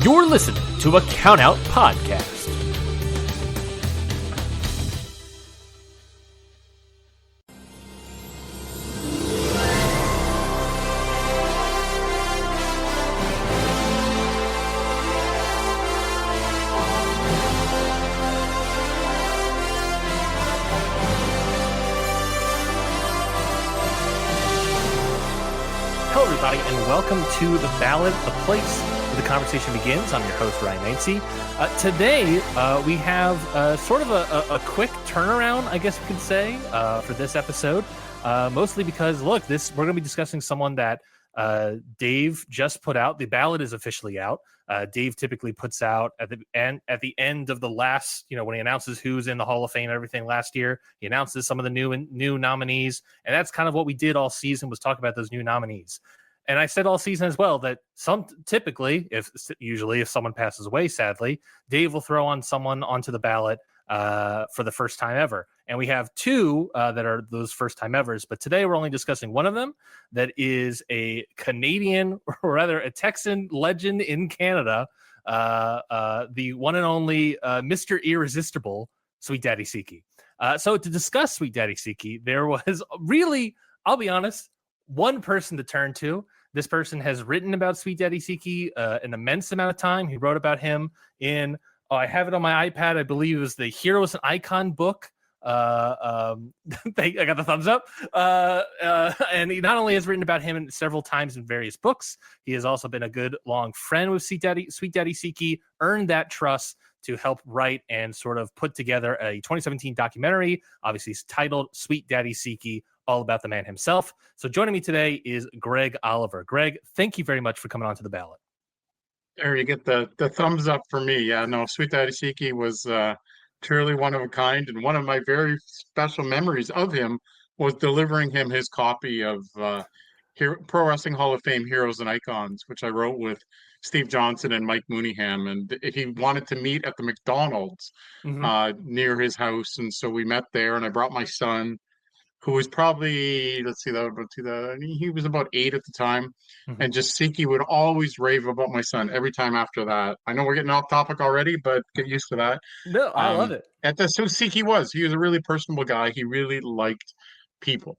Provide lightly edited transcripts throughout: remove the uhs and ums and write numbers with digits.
You're listening to a Countout Podcast. Hello, everybody, and welcome to The Ballad, the place where the conversation begins. I'm your host, Ryan Nancy. Today, we have sort of a quick turnaround, I guess you could say, for this episode. Mostly because, look, we're going to be discussing someone that Dave just put out. The ballad is officially out. Dave typically puts out at the end of the last, when he announces who's in the Hall of Fame and everything last year, he announces some of the new nominees, and that's kind of what we did all season, was talk about those new nominees. And I said all season as well that typically, if someone passes away, sadly, Dave will throw on someone onto the ballot for the first time ever. And we have two that are those first time evers, but today we're only discussing one of them that is a Canadian, or rather a Texan legend in Canada, the one and only Mr. Irresistible, Sweet Daddy Siki. So to discuss Sweet Daddy Siki, there was really, I'll be honest, one person to turn to. This person has written about Sweet Daddy Siki an immense amount of time. He wrote about him in, I have it on my iPad, I believe it was the Heroes and Icon book. I got the thumbs up. And he not only has written about him several times in various books, he has also been a good long friend with Sweet Daddy Siki, earned that trust to help write and sort of put together a 2017 documentary, obviously titled Sweet Daddy Siki, all about the man himself. So joining me today is Greg Oliver. Greg, thank you very much for coming on to the ballot. There you get the thumbs up for me. Yeah, no, Sweet Daddy Siki was truly one of a kind, and one of my very special memories of him was delivering him his copy of Pro Wrestling Hall of Fame Heroes and Icons, which I wrote with Steve Johnson and Mike Mooneyham, and he wanted to meet at the McDonald's near his house, and so we met there, and I brought my son, who was probably, he was about 8 at the time. And just Siki would always rave about my son every time after that. I know we're getting off topic already, but get used to that. No, I love it. That's who Siki was. He was a really personable guy. He really liked people.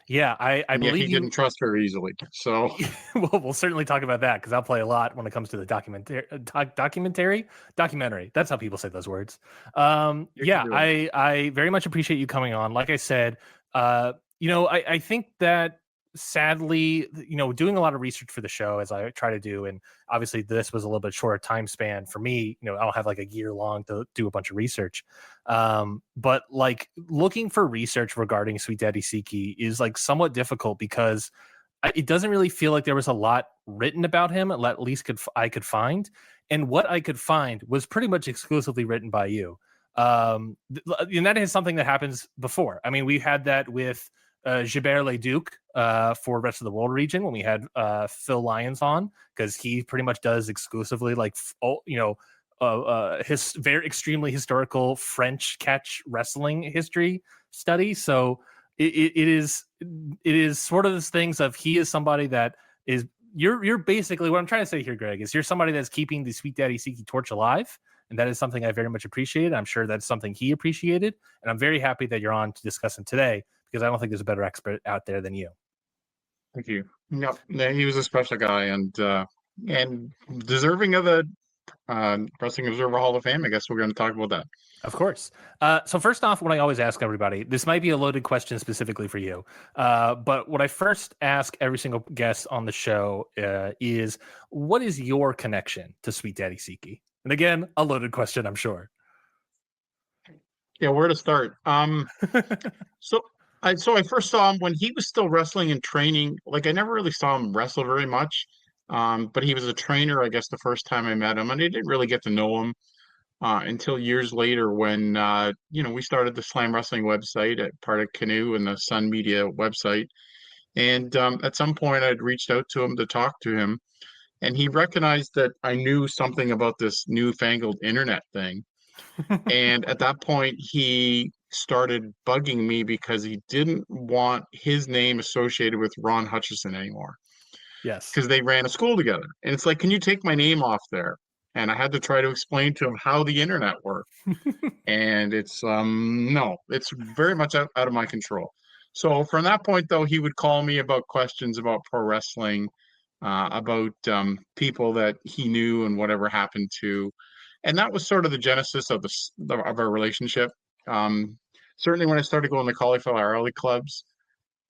Yeah, I believe he didn't trust very easily. So we'll certainly talk about that, because I'll play a lot when it comes to the documentary. That's how people say those words. I very much appreciate you coming on. Like I said, I think that sadly, doing a lot of research for the show, as I try to do, and obviously this was a little bit shorter time span for me. I don't have like a year long to do a bunch of research. But like looking for research regarding Sweet Daddy Siki is like somewhat difficult, because it doesn't really feel like there was a lot written about him, at least I could find. And what I could find was pretty much exclusively written by you. And that is something that happens before. I mean, we had that with Gilbert Leduc for Rest of the World region when we had Phil Lyons on, because he pretty much does exclusively his very extremely historical French catch wrestling history study. So it is sort of those things of, he is somebody that is, you're basically, what I'm trying to say here, Greg, is you're somebody that's keeping the Sweet Daddy Siki torch alive. And that is something I very much appreciate. I'm sure that's something he appreciated. And I'm very happy that you're on to discuss him today, because I don't think there's a better expert out there than you. Thank you. No, he was a special guy, and deserving of the Wrestling Observer Hall of Fame. I guess we're going to talk about that. Of course. So first off, what I always ask everybody, this might be a loaded question specifically for you, but what I first ask every single guest on the show is, what is your connection to Sweet Daddy Siki? And again, a loaded question, I'm sure. Yeah, where to start? So I first saw him when he was still wrestling and training. Like, I never really saw him wrestle very much, but he was a trainer, I guess, the first time I met him, and I didn't really get to know him until years later when we started the Slam Wrestling website at part of Canoe and the Sun Media website. And at some point, I'd reached out to him to talk to him, and he recognized that I knew something about this newfangled internet thing. And at that point, he started bugging me because he didn't want his name associated with Ron Hutchison anymore. Yes. because they ran a school together. And it's like, can you take my name off there? And I had to try to explain to him how the internet worked. And it's no, it's very much out of my control. So from that point, though, he would call me about questions about pro wrestling, about people that he knew and whatever happened to, and that was sort of the genesis of of our relationship. Um, Certainly, when I started going to cauliflower alley clubs,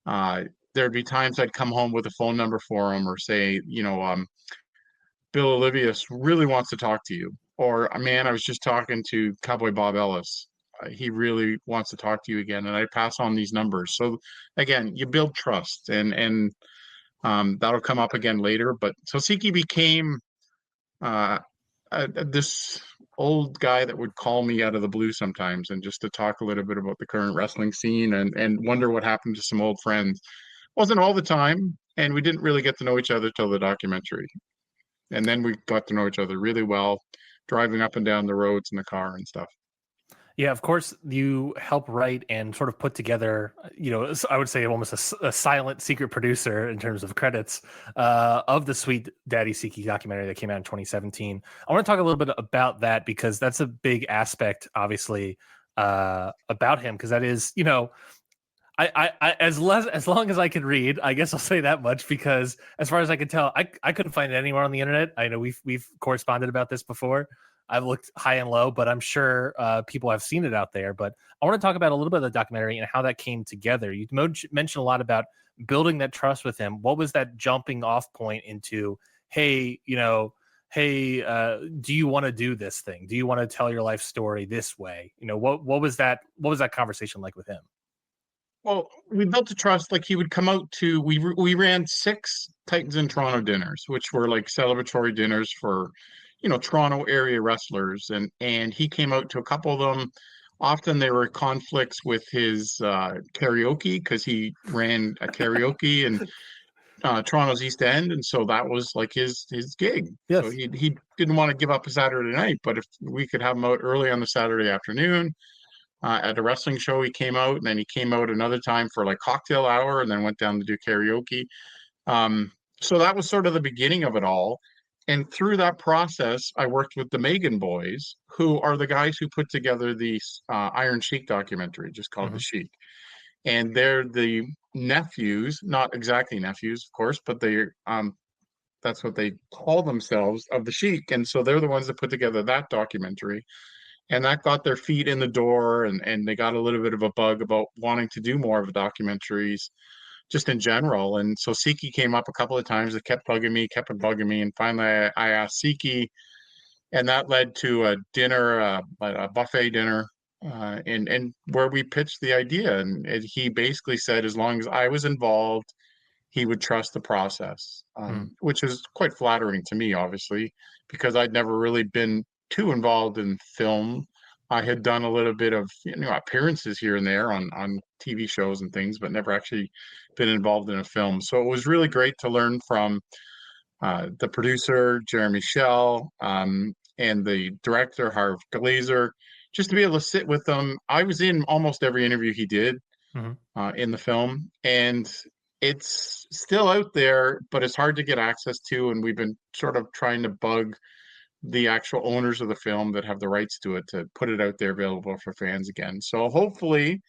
uh, there'd be times I'd come home with a phone number for him, or say, Bill Olivius really wants to talk to you, or man, I was just talking to Cowboy Bob Ellis. He really wants to talk to you again, and I pass on these numbers. So again, you build trust, and that'll come up again later. But so Siki became uh, this old guy that would call me out of the blue sometimes, and just to talk a little bit about the current wrestling scene, and wonder what happened to some old friends. Wasn't all the time, and we didn't really get to know each other till the documentary. And then we got to know each other really well, driving up and down the roads in the car and stuff. Yeah, of course, you help write and sort of put together, I would say almost a silent secret producer in terms of credits of the Sweet Daddy Siki documentary that came out in 2017. I want to talk a little bit about that because that's a big aspect, obviously, about him, because that is, as long as I can read, I guess I'll say that much, because as far as I can tell, I couldn't find it anywhere on the internet. I know we've corresponded about this before. I've looked high and low, but I'm sure people have seen it out there. But I want to talk about a little bit of the documentary and how that came together. You mentioned a lot about building that trust with him. What was that jumping off point into, hey, do you want to do this thing? Do you want to tell your life story this way? What was that conversation like with him? Well, we built a trust. Like, he would come out to, we ran 6 Titans in Toronto dinners, which were like celebratory dinners for, Toronto area wrestlers, and he came out to a couple of them. Often there were conflicts with his karaoke, because he ran a karaoke in Toronto's East End, and so that was like his gig. So Yes. he didn't want to give up a Saturday night, but if we could have him out early on the Saturday afternoon at a wrestling show, he came out, and then he came out another time for like cocktail hour, and then went down to do karaoke. So that was sort of the beginning of it all. And through that process, I worked with the Megan boys, who are the guys who put together the Iron Sheik documentary, just called The Sheik. And they're the nephews, not exactly nephews, of course, but that's what they call themselves, of the Sheik. And so they're the ones that put together that documentary. And that got their feet in the door, and they got a little bit of a bug about wanting to do more of the documentaries just in general. And so Siki came up a couple of times. It kept bugging me. And finally I asked Siki, and that led to a dinner, a buffet dinner, and where we pitched the idea. And he basically said, as long as I was involved, he would trust the process, which is quite flattering to me, obviously, because I'd never really been too involved in film. I had done a little bit of appearances here and there on TV shows and things, but never actually been involved in a film. So it was really great to learn from the producer, Jeremy Schell, and the director, Harv Glazer, just to be able to sit with them. I was in almost every interview he did in the film, and it's still out there, but it's hard to get access to. And we've been sort of trying to bug the actual owners of the film that have the rights to it to put it out there available for fans again. So hopefully,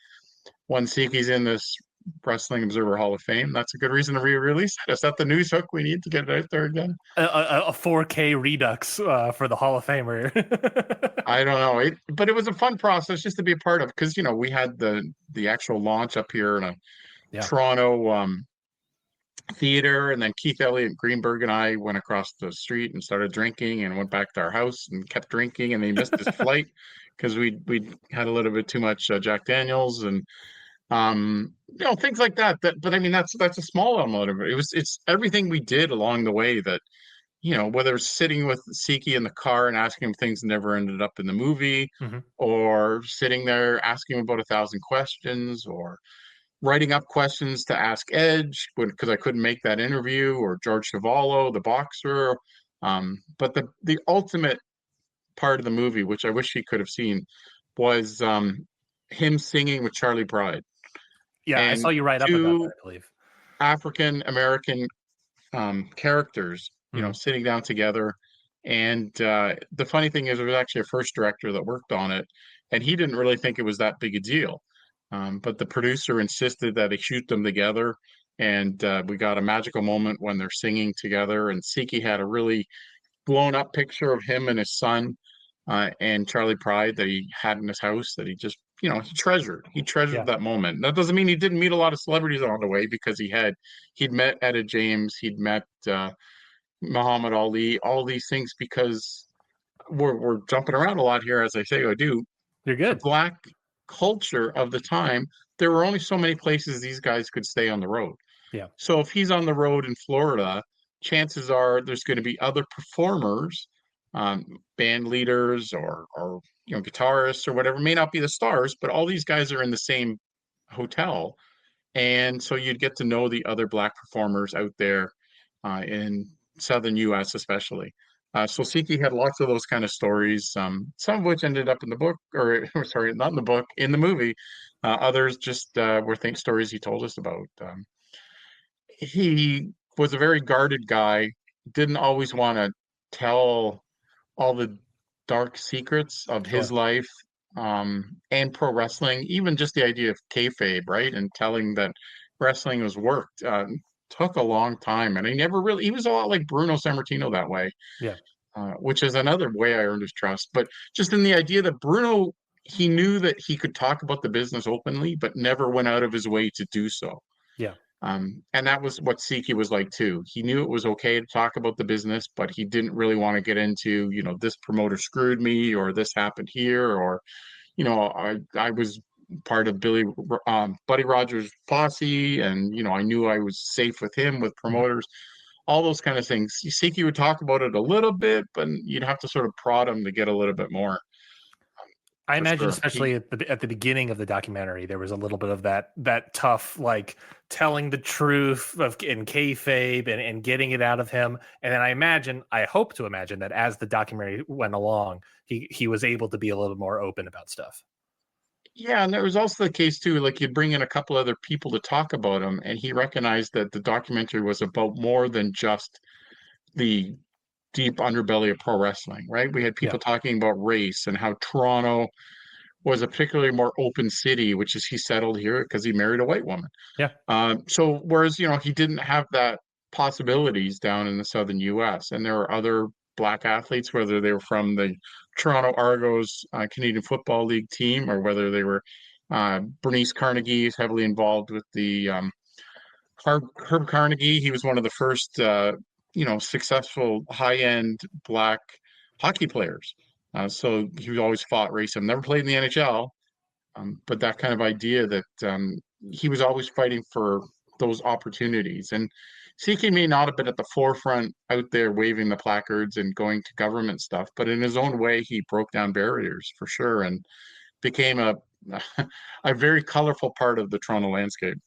when Siki's in this Wrestling Observer Hall of Fame, that's a good reason to re-release it. Is that the news hook we need to get it out there again? A 4K redux for the Hall of Famer. I don't know, but it was a fun process just to be a part of, because we had the actual launch up here in a Toronto theater, and then Keith Elliott Greenberg and I went across the street and started drinking, and went back to our house and kept drinking, and they missed his flight because we had a little bit too much Jack Daniels, and things like that. But I mean, that's a small element of it. It's everything we did along the way that, whether it's sitting with Siki in the car and asking him things that never ended up in the movie, or sitting there asking him about 1,000 questions, or writing up questions to ask Edge because I couldn't make that interview, or George Chuvalo, the boxer. But the ultimate part of the movie, which I wish he could have seen, was him singing with Charlie Pride. Yeah, And I saw you write up about that, I believe. African American characters, Mhm. sitting down together. And the funny thing is, it was actually a first director that worked on it, and he didn't really think it was that big a deal. But the producer insisted that they shoot them together, and we got a magical moment when they're singing together. And Siki had a really blown up picture of him and his son and Charlie Pride that he had in his house that he just, he treasured. He treasured Yeah. that moment. That doesn't mean he didn't meet a lot of celebrities along the way, because he'd met Etta James, he'd met Muhammad Ali, all these things, because we're jumping around a lot here, as I say I do. You're The good. black culture of the time, there were only so many places these guys could stay on the road. Yeah. So if he's on the road in Florida, chances are there's going to be other performers, band leaders, or guitarists or whatever. May not be the stars, but all these guys are in the same hotel, and so you'd get to know the other black performers out there in southern U.S. especially. So Siki had lots of those kind of stories, some of which ended up in the book, or sorry, not in the book, in the movie. Others just were think stories he told us about. He was a very guarded guy, didn't always want to tell all the dark secrets of his Sure. life, and pro wrestling, even just the idea of kayfabe, right? And telling that wrestling was worked, took a long time. And he was a lot like Bruno Sammartino that way, Yeah. which is another way I earned his trust. But just in the idea that Bruno, he knew that he could talk about the business openly, but never went out of his way to do so. Yeah. And that was what Siki was like too. He knew it was okay to talk about the business, but he didn't really want to get into, this promoter screwed me, or this happened here, or, I was part of Buddy Rogers' posse, and, I knew I was safe with him, with Mhm. promoters, all those kind of things. Siki would talk about it a little bit, but you'd have to sort of prod him to get a little bit more, I for imagine, sure. especially at the beginning of the documentary, there was a little bit of that tough, like telling the truth of in kayfabe and getting it out of him. And then I hope to imagine that as the documentary went along, he was able to be a little more open about stuff. Yeah, and there was also the case too, like you'd bring in a couple other people to talk about him, and he recognized that the documentary was about more than just the deep underbelly of pro wrestling, right? We had Yeah. people talking about race and how Toronto was a particularly more open city, which is he settled here because he married a white woman. Yeah. So whereas he didn't have that possibilities down in the southern U.S., and there were other black athletes, whether they were from the Toronto Argos Canadian Football League team, or whether they were Bernice Carnegie is heavily involved with the Herb Carnegie. He was one of the first successful high-end black hockey players. So he always fought racism. Never played in the NHL, but that kind of idea that he was always fighting for those opportunities. And CK may not have been at the forefront out there waving the placards and going to government stuff, but in his own way, he broke down barriers for sure, and became a a very colorful part of the Toronto landscape.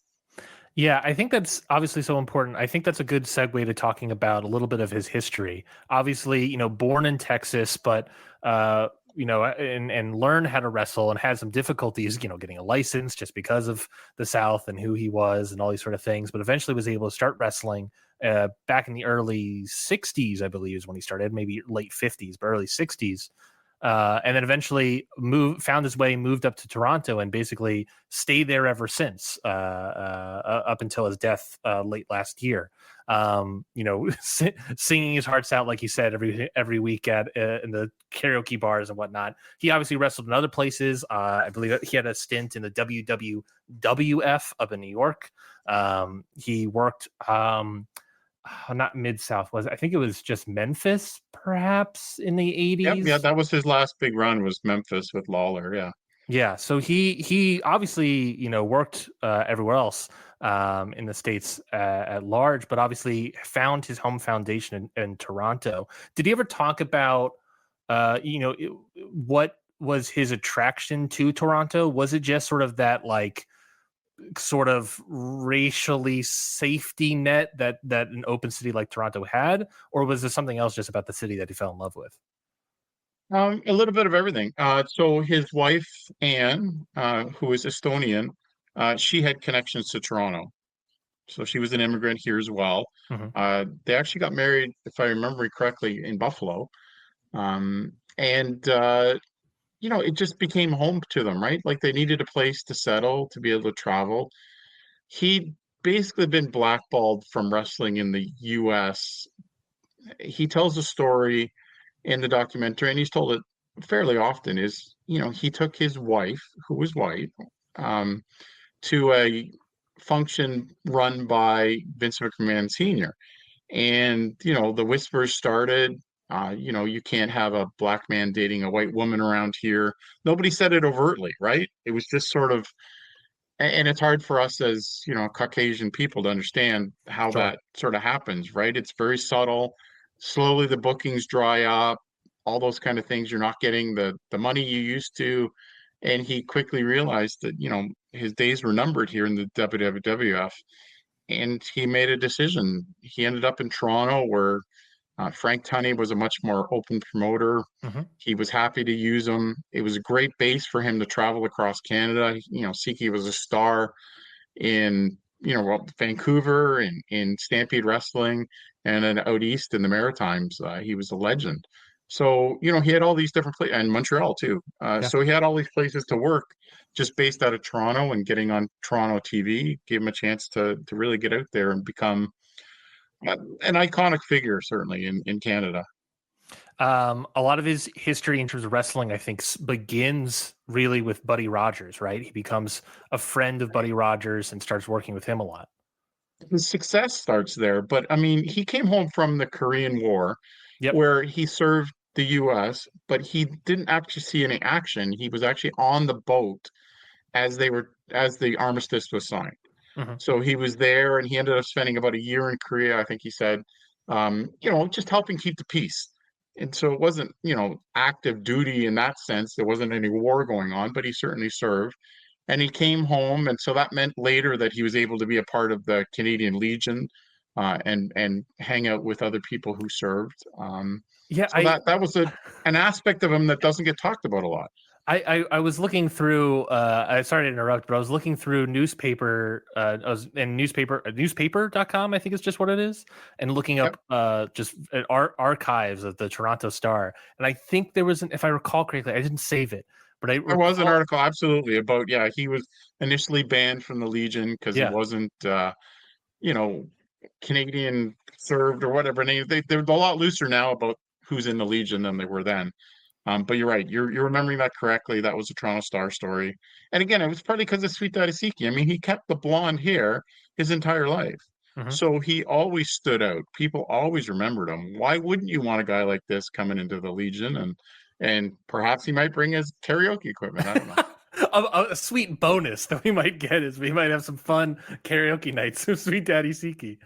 Yeah, I think that's obviously so important. I think that's a good segue to talking about a little bit of his history. Obviously, born in Texas, but and learned how to wrestle and had some difficulties, getting a license just because of the South and who he was and all these sort of things. But eventually was able to start wrestling back in the early '60s, I believe, is when he started. Maybe late '50s, but early '60s. And then eventually found his way, moved up to Toronto, and basically stayed there ever since, up until his death late last year. Singing his hearts out, like he said, every week at in the karaoke bars and whatnot. He obviously wrestled in other places. I believe he had a stint in the WWF up in New York. He worked. Not Mid South, was it? I think it was just Memphis, perhaps in the Yep, yeah, 80s. that was his last big run, was Memphis with Lawler. Yeah. Yeah, so he obviously worked everywhere else in the states at large, but obviously found his home foundation in Toronto. Did he ever talk about what was his attraction to Toronto? Was it just sort of that like sort of racially safety net that an open city like Toronto had, or was there something else just about the city that he fell in love with? A little bit of everything. So his wife, Anne, who is Estonian, she had connections to Toronto. So she was an immigrant here as well. Hmm. They actually got married, if I remember correctly, in Buffalo. And it just became home to them, right? Like they needed a place to settle, to be able to travel. He'd basically been blackballed from wrestling in the US. He tells a story in the documentary, and he's told it fairly often, is, he took his wife, who was white, um, to a function run by Vince McMahon Sr. And, the whispers started, you can't have a black man dating a white woman around here. Nobody said it overtly, right? It was just sort of, and it's hard for us as, Caucasian people to understand how Sure. that sort of happens, right? It's very subtle. Slowly the bookings dry up, all those kind of things. You're not getting the money you used to. And he quickly realized that, his days were numbered here in the WWF. And he made a decision. He ended up in Toronto, where Frank Tunney was a much more open promoter. Hmm. He was happy to use him. It was a great base for him to travel across Canada. Siki was a star in, Vancouver and in Stampede Wrestling, and then out east in the Maritimes, he was a legend. So, he had all these different places, and Montreal too. Yeah. So he had all these places to work just based out of Toronto, and getting on Toronto TV gave him a chance to really get out there and become an iconic figure, certainly in Canada. A lot of his history in terms of wrestling, I think, begins really with Buddy Rogers, right? He becomes a friend of Buddy Rogers and starts working with him a lot. His success starts there, but I mean, he came home from the Korean War, Yep. where he served the US, but he didn't actually see any action. He was actually on the boat as the armistice was signed. Hmm. So he was there, and he ended up spending about a year in Korea, I think he said, just helping keep the peace. And so it wasn't, active duty in that sense. There wasn't any war going on, but he certainly served. And he came home, and so that meant later that he was able to be a part of the Canadian Legion, and hang out with other people who served. Yeah, So that was an aspect of him that doesn't get talked about a lot. I was looking through. I sorry to interrupt, but I was looking through newspaper. I was in newspaper.com. I think it's just what it is, and looking Yep. up just archives of the Toronto Star. And I think there was, if I recall correctly, I didn't save it, but I There was an recall. article absolutely about, yeah, he was initially banned from the Legion because he Yeah. wasn't you know, Canadian served or whatever. And they're a lot looser now about who's in the Legion than they were then. But you're right. You're remembering that correctly. That was a Toronto Star story. And again, it was partly because of Sweet Daddy Siki. I mean, he kept the blonde hair his entire life. Hmm. So he always stood out. People always remembered him. Why wouldn't you want a guy like this coming into the Legion? And perhaps he might bring his karaoke equipment. I don't know. A sweet bonus that we might get is we might have some fun karaoke nights with Sweet Daddy Siki.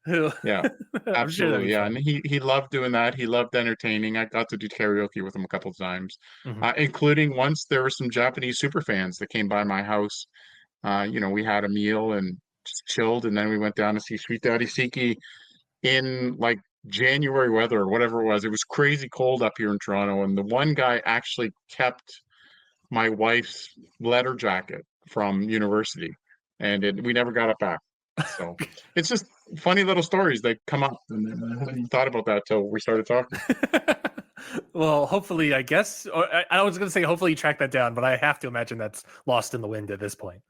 Yeah. I'm sure that'd Absolutely, be yeah, fun. and he loved doing that. He loved entertaining. I got to do karaoke with him a couple of times, Hmm. including once there were some Japanese super fans that came by my house. We had a meal and just chilled, and then we went down to see Sweet Daddy Siki in like January weather or whatever it was. It was crazy cold up here in Toronto, and the one guy actually kept my wife's letter jacket from university, and we never got it back. So it's just funny little stories that come up, and I hadn't even thought about that till we started talking. Well, hopefully, I guess. Or I was going to say, hopefully, you track that down, but I have to imagine that's lost in the wind at this point.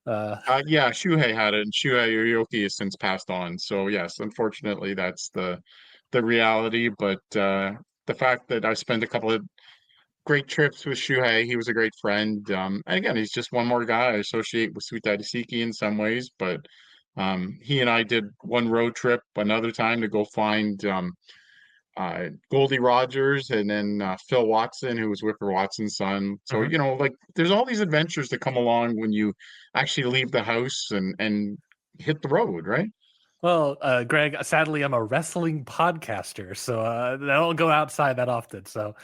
Uh, Yeah, Shuhei had it, and Shuhei Yoyoki has since passed on. So yes, unfortunately, that's the reality. But the fact that I spent a couple of great trips with Shuhei, he was a great friend. And again, he's just one more guy I associate with Sweet Daddy Siki in some ways. But he and I did one road trip another time to go find Goldie Rogers, and then Phil Watson, who was Whipper Watson's son. So, mhm. like there's all these adventures that come along when you actually leave the house and hit the road, right? Well, Greg, sadly, I'm a wrestling podcaster, so I don't go outside that often. So,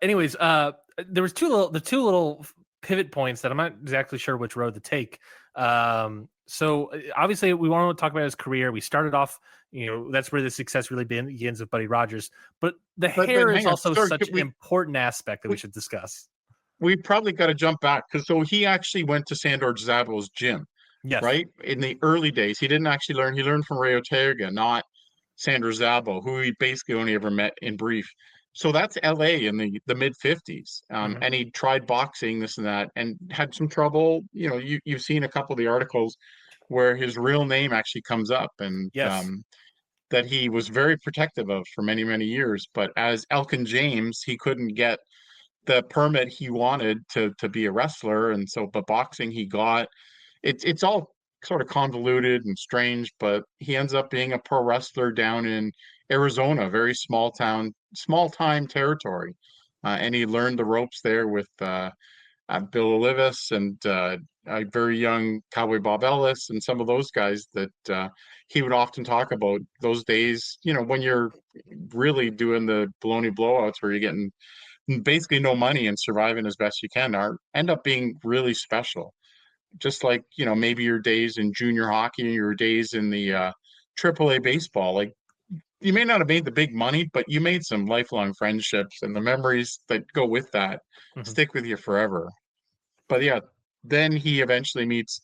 anyways, there was the two little pivot points that I'm not exactly sure which road to take. Obviously, we want to talk about his career. We started off, that's where the success really begins with Buddy Rogers. But the But hair is hang on, also sorry, such an important aspect that we we, should discuss. we probably got to jump back because so he actually went to Sandor Zabo's gym. Yes. right? In the early days, he didn't actually learn. He learned from Ray Ortega, not Sandra Zabo, who he basically only ever met in brief. So that's LA in the mid 50s. Hmm. And he tried boxing, this and that, and had some trouble. You've seen a couple of the articles where his real name actually comes up, and Yes. that he was very protective of for many, many years. But as Elkin James, he couldn't get the permit he wanted to be a wrestler. And so, but boxing he got. It's all sort of convoluted and strange, but he ends up being a pro wrestler down in Arizona, very small time territory. And he learned the ropes there with Bill Olivis and a very young Cowboy Bob Ellis and some of those guys that he would often talk about those days, when you're really doing the baloney blowouts where you're getting basically no money and surviving as best you can end up being really special. Just like, maybe your days in junior hockey and your days in the AAA baseball. Like, you may not have made the big money, but you made some lifelong friendships, and the memories that go with that Hmm. stick with you forever. But yeah, then he eventually meets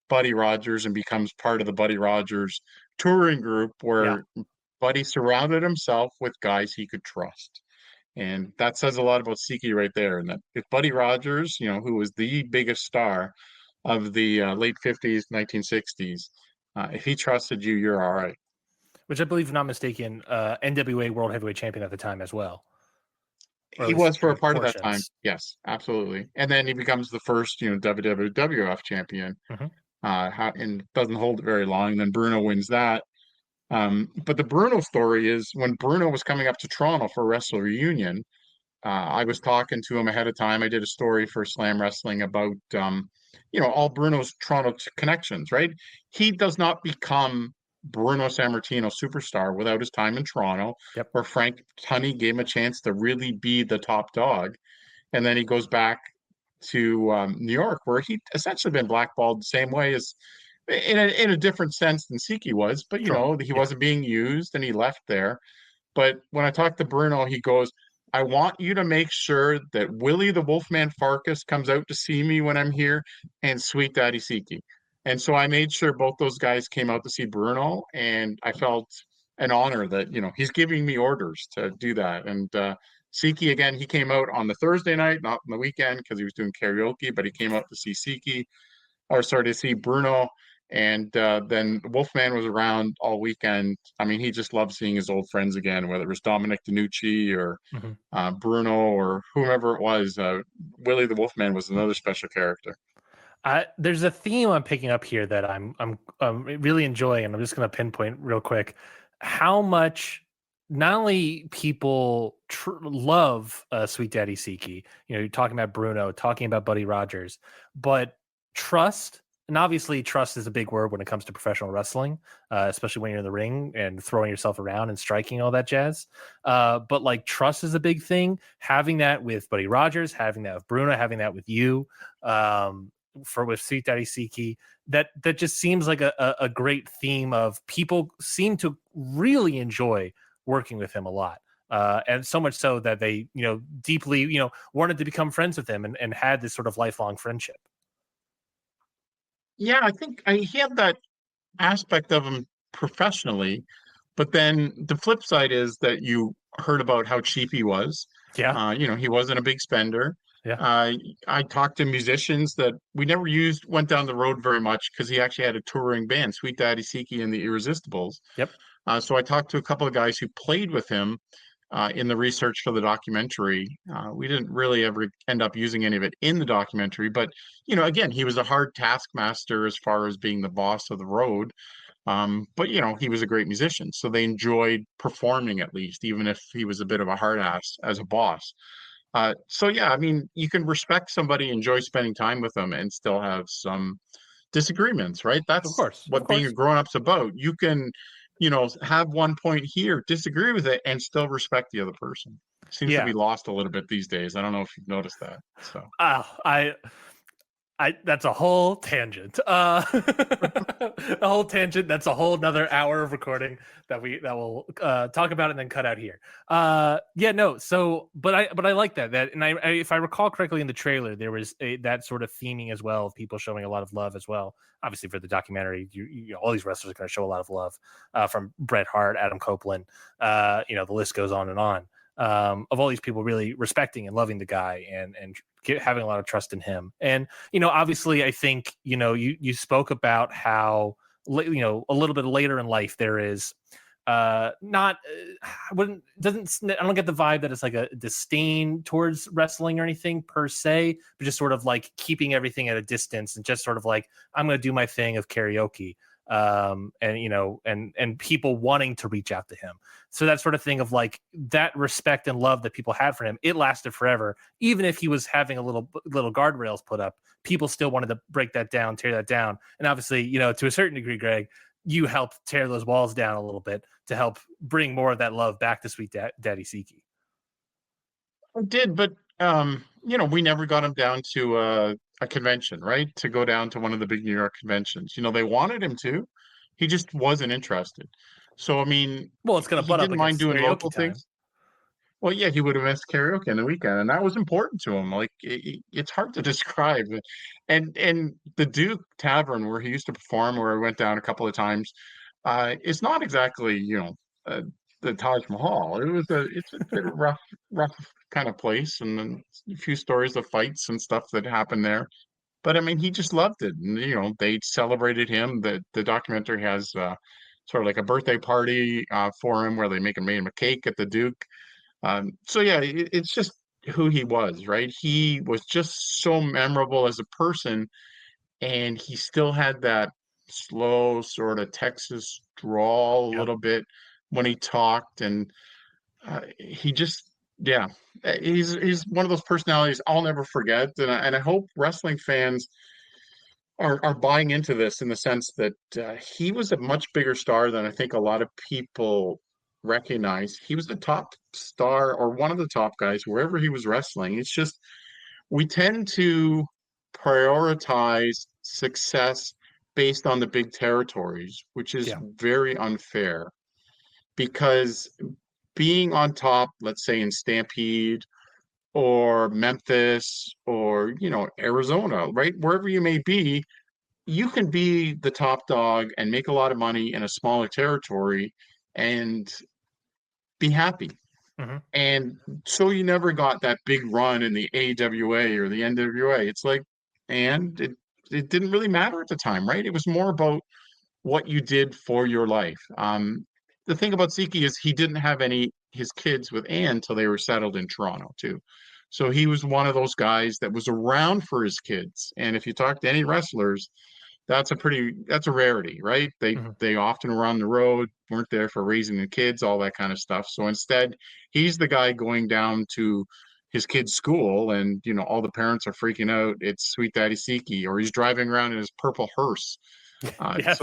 Buddy Rogers and becomes part of the Buddy Rogers touring group, Yeah. where Buddy surrounded himself with guys he could trust. And that says a lot about Siki right there. And that if Buddy Rogers, who was the biggest star of the late 50s, 1960s, if he trusted you, you're all right. Which I believe, if not mistaken, NWA World Heavyweight Champion at the time as well, or at He least was for a part of that time. portions. Yes, absolutely. And then he becomes the first, WWF champion, Hmm. and doesn't hold it very long. And then Bruno wins that. But the Bruno story is when Bruno was coming up to Toronto for Wrestle Reunion, I was talking to him ahead of time. I did a story for Slam Wrestling about, all Bruno's Toronto connections, right? He does not become Bruno Sammartino superstar without his time in Toronto, Yep. where Frank Tunney gave him a chance to really be the top dog. And then he goes back to New York, where he essentially been blackballed the same way as in a different sense than Siki was, but Sure. he Yeah. wasn't being used and he left there. But when I talked to Bruno, he goes, I want you to make sure that Willie the Wolfman Farkas comes out to see me when I'm here, and Sweet Daddy Siki. And so I made sure both those guys came out to see Bruno, and I felt an honor that, he's giving me orders to do that. And Siki, again, he came out on the Thursday night, not on the weekend because he was doing karaoke, but he came out to see Siki, or sorry, to see Bruno. And then Wolfman was around all weekend. I mean, he just loved seeing his old friends again, whether it was Dominic DeNucci or Hmm. Bruno or whomever it was. Willie the Wolfman was another special character. There's a theme I'm picking up here that I'm really enjoying, and I'm just going to pinpoint real quick how much not only people love Sweet Daddy Siki. You're talking about Bruno, talking about Buddy Rogers, but trust. And obviously, trust is a big word when it comes to professional wrestling, especially when you're in the ring and throwing yourself around and striking, all that jazz. But like, trust is a big thing. Having that with Buddy Rogers, having that with Bruno, having that with you, with Sweet Daddy Siki, that just seems like a great theme of people seem to really enjoy working with him a lot. And so much so that they, deeply, wanted to become friends with him and had this sort of lifelong friendship. Yeah, I think he had that aspect of him professionally, but then the flip side is that you heard about how cheap he was. Yeah. He wasn't a big spender. Yeah. Uh, I talked to musicians that we never went down the road very much because he actually had a touring band, Sweet Daddy Siki and the Irresistibles. Yep. So I talked to a couple of guys who played with him in the research for the documentary. We didn't really ever end up using any of it in the documentary, but again, he was a hard taskmaster as far as being the boss of the road. But he was a great musician, so they enjoyed performing at least, even if he was a bit of a hard ass as a boss. So yeah, I mean, you can respect somebody, enjoy spending time with them, and still have some disagreements, right? Of That's course. Of what being a course. grown-up's about. You can, have one point here, disagree with it, and still respect the other person. Seems to Yeah. be lost a little bit these days. I don't know if you've noticed that. So I That's a whole tangent. A whole tangent. That's a whole another hour of recording that we'll talk about and then cut out here. Yeah, no. So, but I like that and I if I recall correctly in the trailer, there was that sort of theming as well of people showing a lot of love as well. Obviously, for the documentary, all these wrestlers are going to show a lot of love from Bret Hart, Adam Copeland. The list goes on and on. Of all these people really respecting and loving the guy and having a lot of trust in him. And, obviously I think, you spoke about how, a little bit later in life, there is not, I don't get the vibe that it's like a disdain towards wrestling or anything per se, but just sort of like keeping everything at a distance and just sort of like, I'm going to do my thing of karaoke. And people wanting to reach out to him. So that sort of thing of like that respect and love that people had for him, it lasted forever. Even if he was having a little guardrails put up, people still wanted to break that down, tear that down. And obviously, to a certain degree, Greg, you helped tear those walls down a little bit to help bring more of that love back to Sweet Daddy Siki. I did, but we never got him down to a convention, right? To go down to one of the big New York conventions. They wanted him to. He just wasn't interested. So I mean, Well, it's going to he butt up didn't mind against doing karaoke local time. things. Well, yeah, he would have missed karaoke on the weekend, and that was important to him. Like it's hard to describe. And the Duke Tavern where he used to perform, where I went down a couple of times, it's not exactly uh, the Taj Mahal. It's a bit of rough kind of place, and then a few stories of fights and stuff that happened there. But I mean, he just loved it, and they celebrated him. The documentary has sort of like a birthday party for him, where they made him a cake at the Duke. So yeah, it's just who he was, right? He was just so memorable as a person, and he still had that slow sort of Texas drawl a Yep. little bit when he talked, and he just, yeah, he's one of those personalities I'll never forget, and I hope wrestling fans are buying into this in the sense that he was a much bigger star than I think a lot of people recognize. He was the top star or one of the top guys wherever he was wrestling. It's just we tend to prioritize success based on the big territories, which is Yeah. very unfair because being on top, let's say in Stampede or Memphis or Arizona, right? Wherever you may be, you can be the top dog and make a lot of money in a smaller territory and be happy. Mm-hmm. And so you never got that big run in the AWA or the NWA. It's like, and it didn't really matter at the time, right? It was more about what you did for your life. The thing about Siki is he didn't have his kids with Anne until they were settled in Toronto too. So he was one of those guys that was around for his kids. And if you talk to any wrestlers, that's a rarity, right? Mm-hmm. They often were on the road, weren't there for raising the kids, all that kind of stuff. So instead, he's the guy going down to his kid's school, and all the parents are freaking out. It's Sweet Daddy Siki, or he's driving around in his purple hearse. So Yes.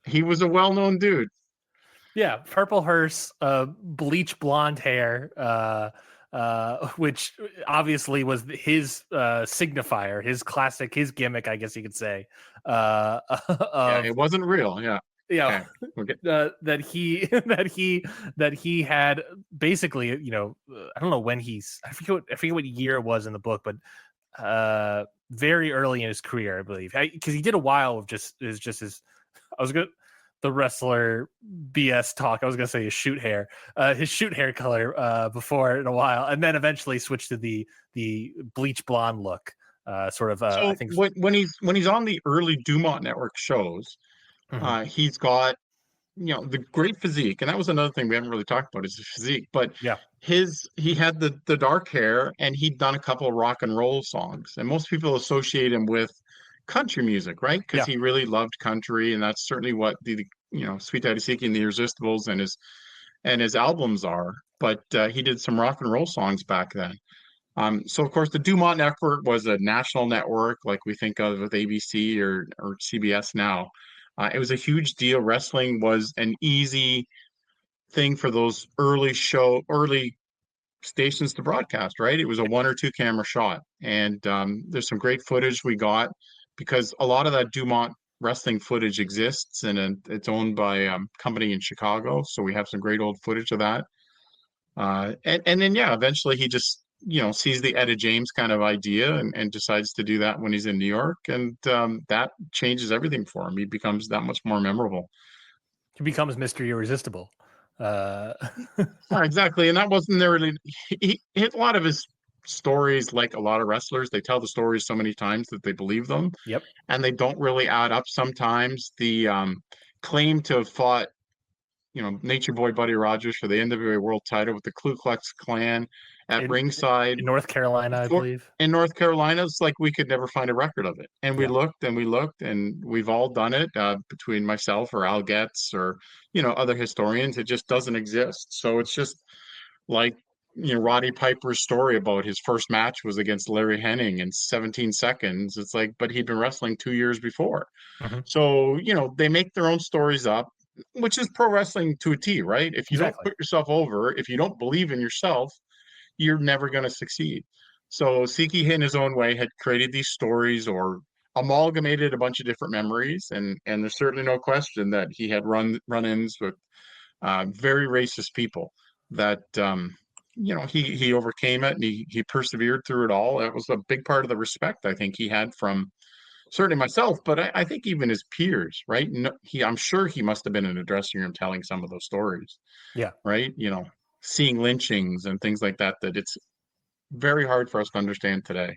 he was a well-known dude. Yeah, purple hearse, bleach blonde hair, which obviously was his signifier, his classic, his gimmick, I guess you could say. Yeah, Of it wasn't real. Yeah. yeah, Okay. Okay. that he that he had basically, I don't know when I forget what year it was in the book, but very early in his career, I believe, because he did a while of just his. I was good. The wrestler BS talk. I was gonna say his shoot hair color before in a while, and then eventually switched to the bleach blonde look. Sort of, I So think. when he's on the early Dumont Network shows, Mhm. he's got the great physique, and that was another thing we haven't really talked about is his physique. But Yeah, he had the dark hair, and he'd done a couple of rock and roll songs, and most people associate him with country music, right? Because yeah. he really loved country, and that's certainly what the Sweet Daddy Siki and the Irresistibles and his albums are. But he did some rock and roll songs back then. So of course the Dumont Network was a national network like we think of with ABC or CBS now. It was a huge deal. Wrestling was an easy thing for those early stations to broadcast, right? It was a 1 or 2 camera shot. And there's some great footage we got because a lot of that Dumont wrestling footage exists and it's owned by a company in Chicago. So we have some great old footage of that. And then, yeah, eventually he just, sees the Etta James kind of idea and decides to do that when he's in New York. And that changes everything for him. He becomes that much more memorable. He becomes Mr. Irresistible. Exactly. And that wasn't there really, a lot of his stories, like a lot of wrestlers, they tell the stories so many times that they believe them. Yep. And they don't really add up sometimes. The claim to have fought Nature Boy Buddy Rogers for the NWA World Title with the Ku Klux Klan at ringside in North Carolina, I believe. In North Carolina, it's like we could never find a record of it. And we looked and we looked, and we've all done it between myself or Al Getz or other historians. It just doesn't exist. So it's just like Roddy Piper's story about his first match was against Larry Hennig in 17 seconds. It's like, but he'd been wrestling 2 years before. Mm-hmm. So they make their own stories up, which is pro wrestling to a T, right? If you don't put yourself over, if you don't believe in yourself, you're never going to succeed. So Siki, in his own way, had created these stories or amalgamated a bunch of different memories, and there's certainly no question that he had run-ins with very racist people. That he overcame it and he persevered through it all. It was a big part of the respect I think he had from certainly myself, but I think even his peers, right? I'm sure he must have been in a dressing room telling some of those stories. Yeah. Right. Seeing lynchings and things like that it's very hard for us to understand today.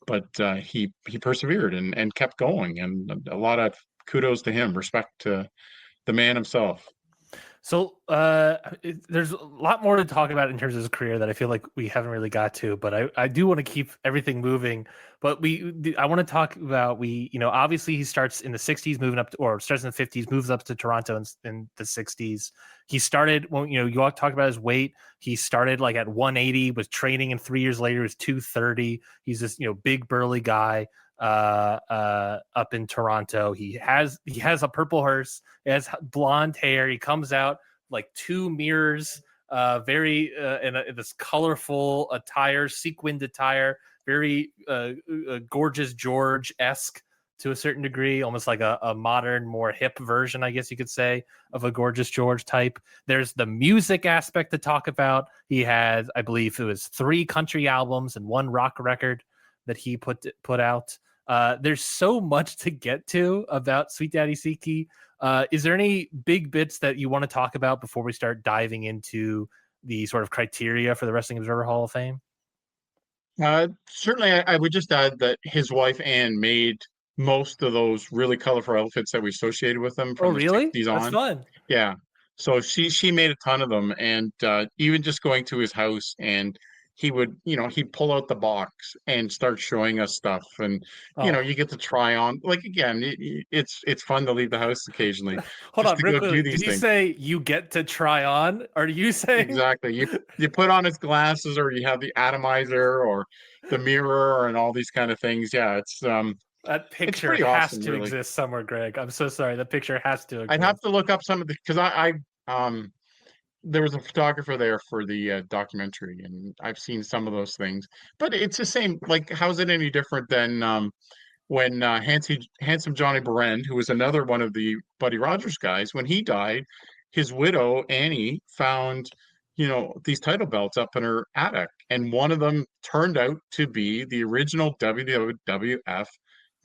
But he persevered and kept going, and a lot of kudos to him, respect to the man himself. So there's a lot more to talk about in terms of his career that I feel like we haven't really got to, but I do want to keep everything moving. But I want to talk about obviously he starts in the 60s, moving up or starts in the 50s, moves up to Toronto in the 60s. He started when you all talked about his weight. He started like at 180, was training, and 3 years later is 230. He's this big burly guy up in Toronto. He has a purple hearse. He has blonde hair. He comes out like two mirrors, very in this colorful attire, sequined attire, very Gorgeous George-esque to a certain degree, almost like a modern, more hip version, I guess you could say, of a Gorgeous George type. There's the music aspect to talk about. He had, I believe it was 3 country albums and 1 rock record that he put out. There's so much to get to about Sweet Daddy Siki. Is there any big bits that you want to talk about before we start diving into the sort of criteria for the Wrestling Observer Hall of Fame? Certainly, I would just add that his wife Anne made most of those really colorful outfits that we associated with him from the 60s on. That's fun. Yeah. So she made a ton of them, and even just going to his house, and he would, he'd pull out the box and start showing us stuff, and you get to try on. Like again, it's fun to leave the house occasionally. Hold on, real quick. Did you say you get to try on? Are you saying exactly? You put on his glasses, or you have the atomizer, or the mirror, and all these kind of things. Yeah, it's that picture has to exist somewhere, Greg. I'm so sorry. That picture has to exist. I'd have to look up some of the because I there was a photographer there for the documentary, and I've seen some of those things. But it's the same. Like, how's it any different than when Handsome Johnny Barend, who was another one of the Buddy Rogers guys, when he died, his widow Annie found these title belts up in her attic, and one of them turned out to be the original WWF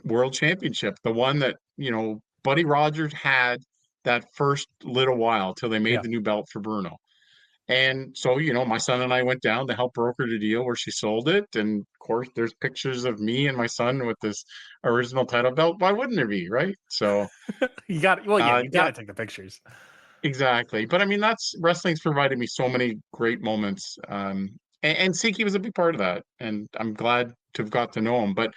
World Championship, the one that Buddy Rogers had that first little while till they made the new belt for Bruno. And so, my son and I went down to help broker the deal where she sold it. And of course, there's pictures of me and my son with this original title belt. Why wouldn't there be, right? So you got to take the pictures. Exactly. But I mean, wrestling's provided me so many great moments. And Siki was a big part of that. And I'm glad to have got to know him. But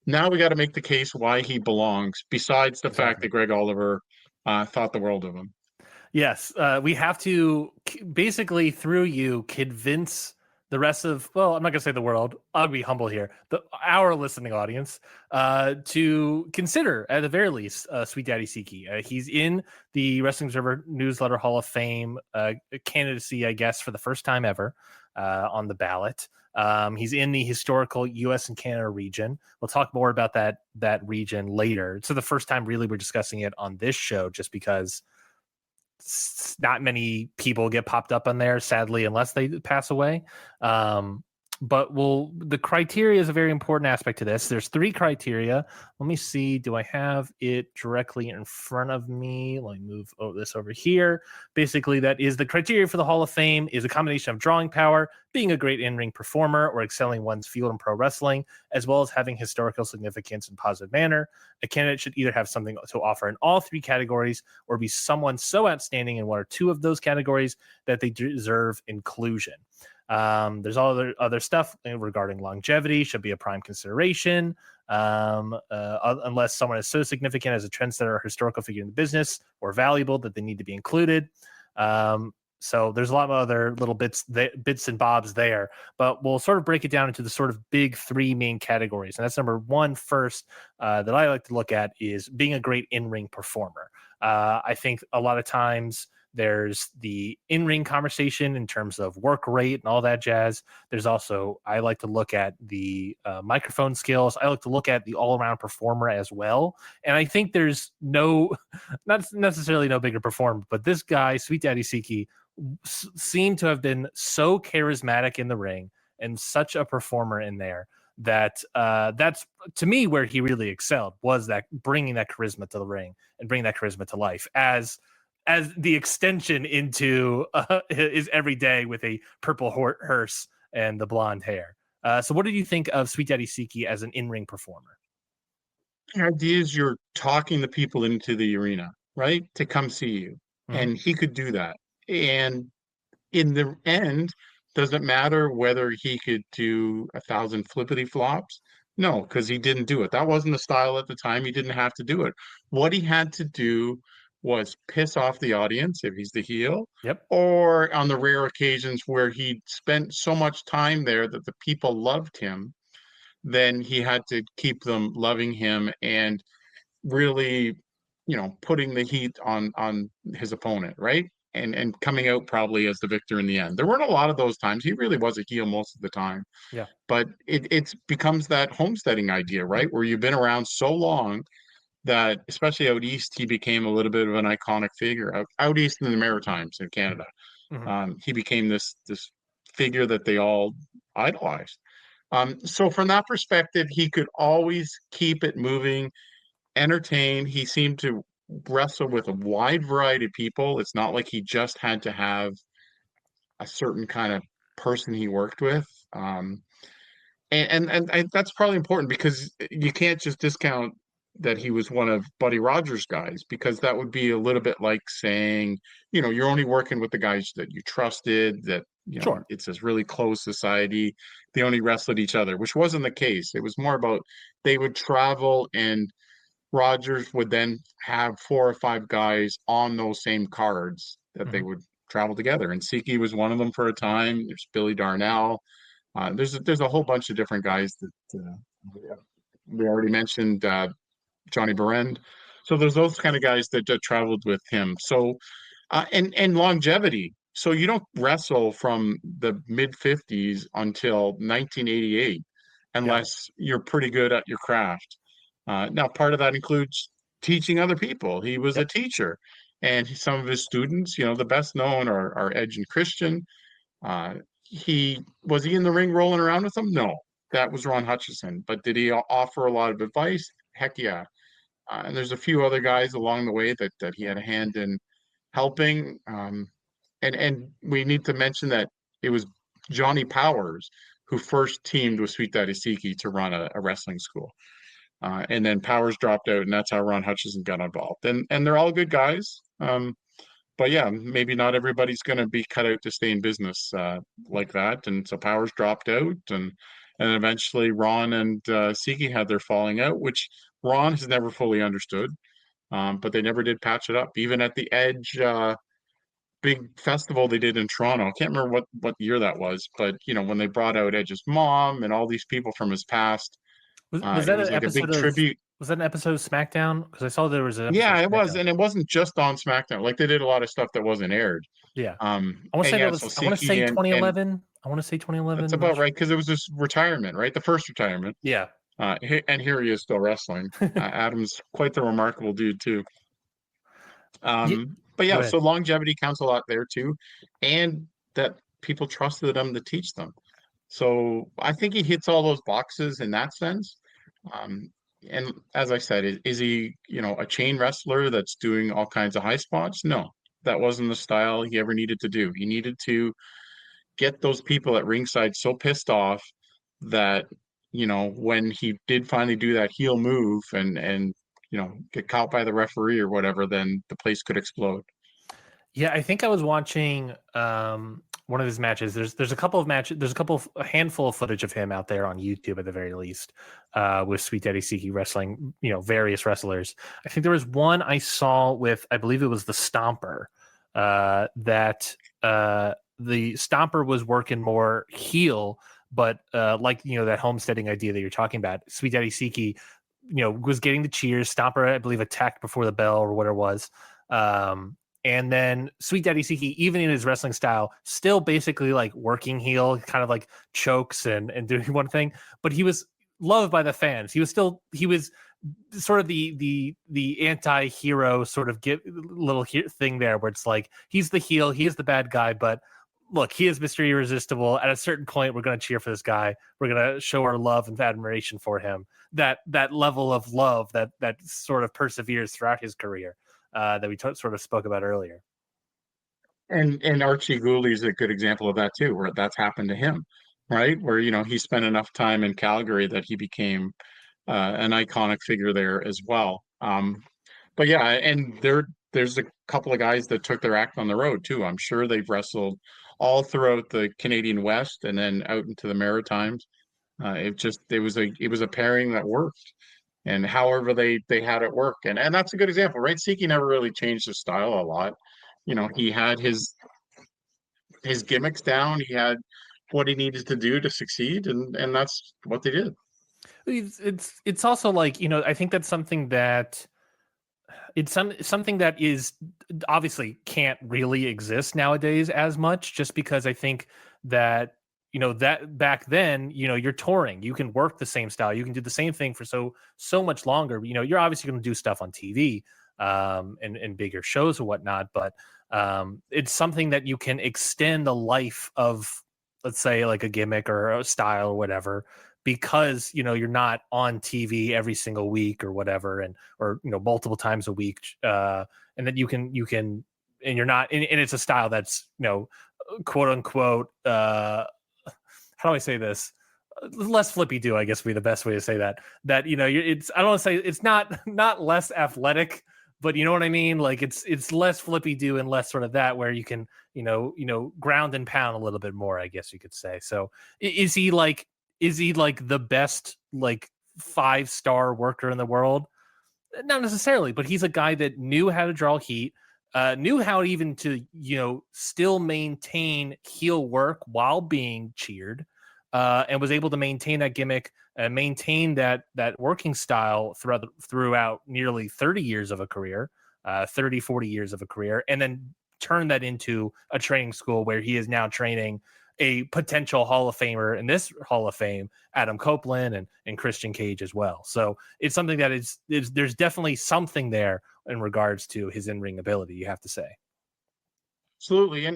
now we got to make the case why he belongs, besides the fact that Greg Oliver thought the world of him. Yes, we have to basically, through you, convince the rest of, well, I'm not going to say the world, I'll be humble here, our listening audience, to consider, at the very least, Sweet Daddy Siki. He's in the Wrestling Observer Newsletter Hall of Fame candidacy, I guess, for the first time ever. on the ballot. He's in the historical U.S. and Canada region. We'll talk more about that region later. So the first time really we're discussing it on this show, just because not many people get popped up on there, sadly, unless they pass away. But the criteria is a very important aspect to this. There's 3 criteria. Let me see. Do I have it directly in front of me? Let me move this over here. Basically, that is the criteria for the Hall of Fame is a combination of drawing power, being a great in-ring performer, or excelling one's field in pro wrestling, as well as having historical significance in positive manner. A candidate should either have something to offer in all 3 categories or be someone so outstanding in 1 or 2 of those categories that they deserve inclusion. There's all other stuff regarding longevity should be a prime consideration, unless someone is so significant as a trendsetter or historical figure in the business or valuable that they need to be included. So there's a lot of other little bits and bobs there, but we'll sort of break it down into the sort of big 3 main categories. And that's number 1 first, that I like to look at is being a great in-ring performer. I think a lot of times there's the in-ring conversation in terms of work rate and all that jazz. There's also, I like to look at the microphone skills. I like to look at the all-around performer as well. And I think there's not necessarily no bigger performer, but this guy, Sweet Daddy Siki, seemed to have been so charismatic in the ring and such a performer in there that that's, to me, where he really excelled, was that bringing that charisma to the ring and bringing that charisma to life as the extension into his everyday with a purple hearse and the blonde hair. So what did you think of Sweet Daddy Siki as an in-ring performer? The idea is you're talking the people into the arena, right? To come see you. Mm-hmm. And he could do that. And in the end, does it matter whether he could do 1,000 flippity flops? No, because he didn't do it. That wasn't the style at the time. He didn't have to do it. What he had to do was piss off the audience if he's the heel. Yep. Or on the rare occasions where he spent so much time there that the people loved him, then he had to keep them loving him and really, putting the heat on his opponent, right? And coming out probably as the victor in the end. There weren't a lot of those times. He really was a heel most of the time. Yeah. But it becomes that homesteading idea, right? Where you've been around so long that, especially out east, he became a little bit of an iconic figure. Out east in the Maritimes in Canada, he became this figure that they all idolized. So from that perspective, he could always keep it moving, entertain. He seemed to wrestle with a wide variety of people. It's not like he just had to have a certain kind of person he worked with. And that's probably important, because you can't just discount that he was one of Buddy Rogers' guys, because that would be a little bit like saying, you're only working with the guys that you trusted, that, Sure. It's this really close society. They only wrestled each other, which wasn't the case. It was more about they would travel, and Rogers would then have 4 or 5 guys on those same cards that they would travel together. And Siki was one of them for a time. There's Billy Darnell. There's a whole bunch of different guys that we already mentioned, Johnny Barend. So there's those kind of guys that traveled with him. So and longevity. So you don't wrestle from the mid 50s until 1988 unless you're pretty good at your craft. Now, part of that includes teaching other people. He was a teacher, and some of his students, the best known are Edge and Christian. Was he in the ring rolling around with them? No, that was Ron Hutchison. But did he offer a lot of advice? Heck yeah. And there's a few other guys along the way that he had a hand in helping. And we need to mention that it was Johnny Powers who first teamed with Sweet Daddy Siki to run a wrestling school. And then Powers dropped out, and that's how Ron Hutchison got involved. And they're all good guys. But yeah, maybe not everybody's going to be cut out to stay in business like that. And so Powers dropped out, and eventually Ron and Siki had their falling out, which Ron has never fully understood. But they never did patch it up. Even at the Edge big festival they did in Toronto, I can't remember what year that was, but when they brought out Edge's mom and all these people from his past, was that it was an like a episode big tribute. Was that an episode of SmackDown? Because I saw there was an episode Yeah, of it was, SmackDown. and it wasn't just on SmackDown. Like, they did a lot of stuff that wasn't aired. Yeah. I want to And say that yeah, so was, I want to say Siki and 2011. I want to say that's 2011. Not about sure. right because it was his retirement, right? The first retirement. Yeah. And here he is still wrestling. Adam's quite the remarkable dude too. Yeah. But Go yeah, ahead. so longevity counts a lot there too, and that people trusted him to teach them. So I think he hits all those boxes in that sense. Um, and as I said, is he, a chain wrestler that's doing all kinds of high spots? No, that wasn't the style he ever needed to do. He needed to get those people at ringside so pissed off that, when he did finally do that heel move and get caught by the referee or whatever, then the place could explode. Yeah, I think I was watching one of his matches. There's a couple of matches. There's a handful of footage of him out there on YouTube at the very least, with Sweet Daddy Siki wrestling, various wrestlers. I think there was one I saw with, I believe it was the Stomper, that the Stomper was working more heel, but like that homesteading idea that you're talking about, Sweet Daddy Siki, was getting the cheers. Stomper, I believe, attacked before the bell or whatever it was. And then Sweet Daddy Siki, even in his wrestling style, still basically like working heel, kind of like chokes and doing one thing. But he was loved by the fans. He was sort of the anti-hero sort of little thing there, where it's like he's the heel, he is the bad guy, but look, he is Mr. Irresistible. At a certain point, we're going to cheer for this guy. We're going to show our love and admiration for him. That level of love that sort of perseveres throughout his career, that we sort of spoke about earlier. And Archie Gooley is a good example of that too, where that's happened to him, right? Where he spent enough time in Calgary that he became an iconic figure there as well. But yeah, and there's a couple of guys that took their act on the road too. I'm sure they've wrestled all throughout the Canadian West and then out into the Maritimes. It was a pairing that worked, and however they had it work, and that's a good example, right? Siki never really changed his style a lot. He had his gimmicks down. He had what he needed to do to succeed, and that's what they did. It's also like, I think that's something that it's something that is obviously can't really exist nowadays as much, just because I think that that back then, you're touring, you can work the same style, you can do the same thing for so much longer. You're obviously going to do stuff on TV, and bigger shows or whatnot, but it's something that you can extend the life of, let's say, like a gimmick or a style or whatever, because you're not on TV every single week or whatever, and or multiple times a week, and then you can and you're not, and it's a style that's quote unquote, how do I say this, less flippy do, I guess would be the best way to say that it's, I don't want to say it's not less athletic, but you know what I mean, like it's less flippy do and less sort of that, where you can ground and pound a little bit more, I guess you could say. So is he like the best, like 5-star worker in the world? Not necessarily, but he's a guy that knew how to draw heat, knew how even to still maintain heel work while being cheered, and was able to maintain that gimmick and maintain that working style throughout nearly 30 years of a career, 30, 40 years of a career, and then turn that into a training school where he is now training a potential Hall of Famer in this Hall of Fame, Adam Copeland and Christian Cage as well. So it's something that is there's definitely something there in regards to his in-ring ability, you have to say. Absolutely.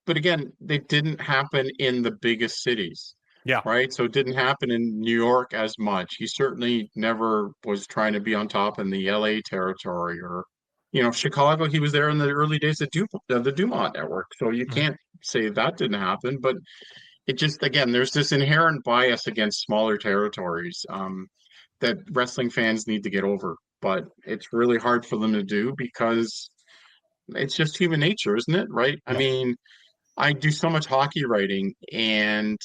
But again, they didn't happen in the biggest cities, Yeah. right? So it didn't happen in New York as much. He certainly never was trying to be on top in the LA territory or, Chicago. He was there in the early days of the Dumont Network. So you Mhm. can't say that didn't happen, but it just, again, there's this inherent bias against smaller territories, that wrestling fans need to get over. But it's really hard for them to do because it's just human nature, isn't it? Right? I Yeah. mean, I do so much hockey writing, and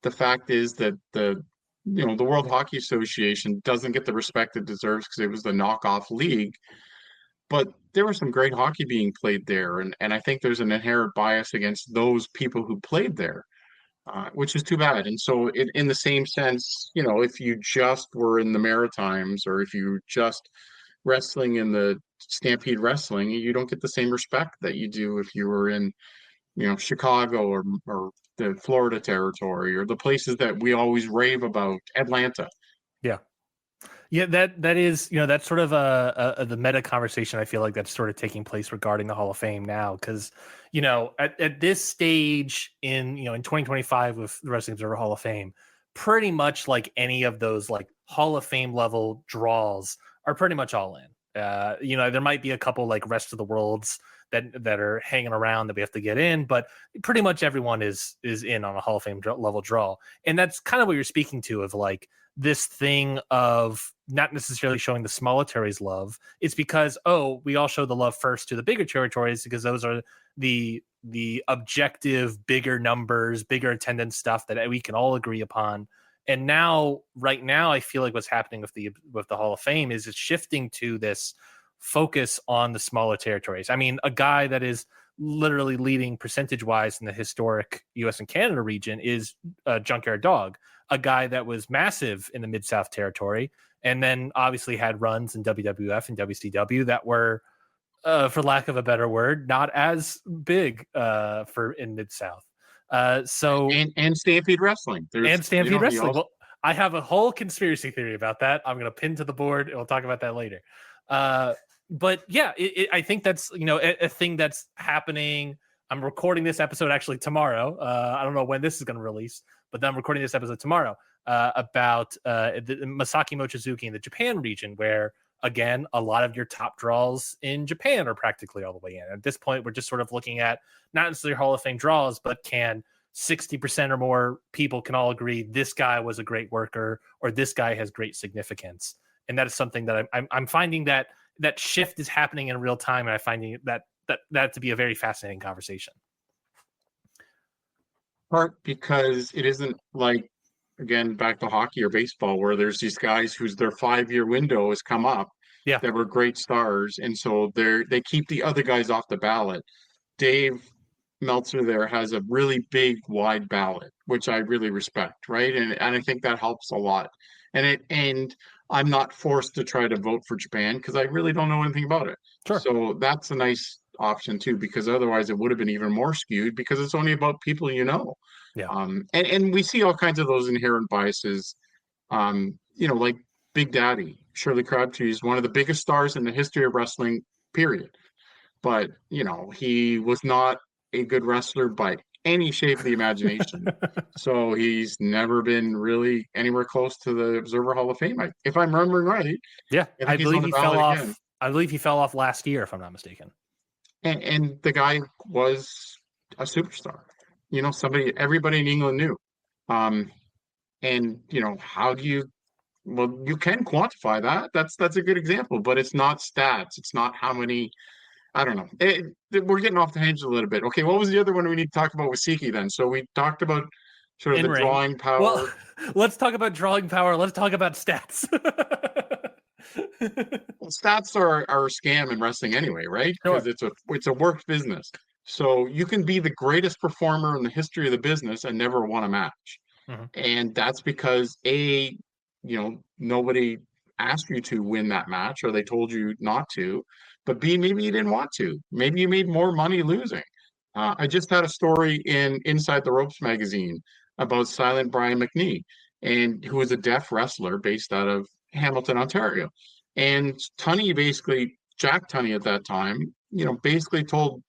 the fact is that the World Hockey Association doesn't get the respect it deserves because it was the knockoff league. But there was some great hockey being played there, and I think there's an inherent bias against those people who played there, which is too bad. And so, in the same sense, if you just were in the Maritimes or if you just wrestling in the Stampede Wrestling, you don't get the same respect that you do if you were in, Chicago or the Florida territory or the places that we always rave about, Atlanta. Yeah. Yeah, that is, that's sort of the meta conversation. I feel like that's sort of taking place regarding the Hall of Fame now, because at this stage in 2025 with the Wrestling Observer Hall of Fame, pretty much like any of those like Hall of Fame level draws are pretty much all in. There might be a couple like rest of the worlds that are hanging around that we have to get in, but pretty much everyone is in on a Hall of Fame level draw, and that's kind of what you're speaking to of like this thing of not necessarily showing the smaller territories love. It's because, we all show the love first to the bigger territories because those are the objective, bigger numbers, bigger attendance stuff that we can all agree upon. And right now, I feel like what's happening with the Hall of Fame is it's shifting to this focus on the smaller territories. I mean, a guy that is literally leading percentage-wise in the historic U.S. and Canada region is Junkyard Dog, a guy that was massive in the Mid-South territory, and then obviously had runs in WWF and WCW that were, for lack of a better word, not as big for in Mid-South. And Stampede Wrestling. And Stampede Wrestling. Well, I have a whole conspiracy theory about that. I'm going to pin to the board, and we'll talk about that later. But yeah, I think that's a thing that's happening. I'm recording this episode actually tomorrow. I don't know when this is going to release, but then I'm recording this episode tomorrow about the Masaki Mochizuki in the Japan region, where again a lot of your top draws in Japan are practically all the way in. At this point, we're just sort of looking at not necessarily Hall of Fame draws, but can 60% or more people can all agree this guy was a great worker or this guy has great significance. And that is something that I'm finding that shift is happening in real time, and I'm finding that to be a very fascinating conversation. Part because it isn't like, again, back to hockey or baseball, where there's these guys whose their 5-year window has come up, Yeah, that were great stars, and so they keep the other guys off the ballot. Dave Meltzer there has a really big, wide ballot, which I really respect, right? And I think that helps a lot. And I'm not forced to try to vote for Japan because I really don't know anything about it. sure. So that's a nice option too, because otherwise it would have been even more skewed because it's only about people you know. Yeah. And we see all kinds of those inherent biases. Like Big Daddy, Shirley Crabtree is one of the biggest stars in the history of wrestling, period. But he was not a good wrestler by any shape of the imagination. So he's never been really anywhere close to the Observer Hall of Fame. If I'm remembering right. Yeah, I believe he fell off. Again. I believe he fell off last year, if I'm not mistaken. And the guy was a superstar. Everybody in England knew. And how do you? Well, you can quantify that. That's a good example, but it's not stats. It's not how many. I don't know. We're getting off the hinge a little bit. Okay, what was the other one we need to talk about with Siki then? So we talked about sort of the drawing power. Well, let's talk about drawing power. Let's talk about stats. Well, stats are a scam in wrestling anyway, right? Because it's a work business. So you can be the greatest performer in the history of the business and never won a match. Mm-hmm. And that's because nobody asked you to win that match, or they told you not to. But B, maybe you didn't want to. Maybe you made more money losing. I just had a story in Inside the Ropes magazine about Silent Brian McNee, and who was a deaf wrestler based out of Hamilton, Ontario. And Jack Tunney at that time, basically told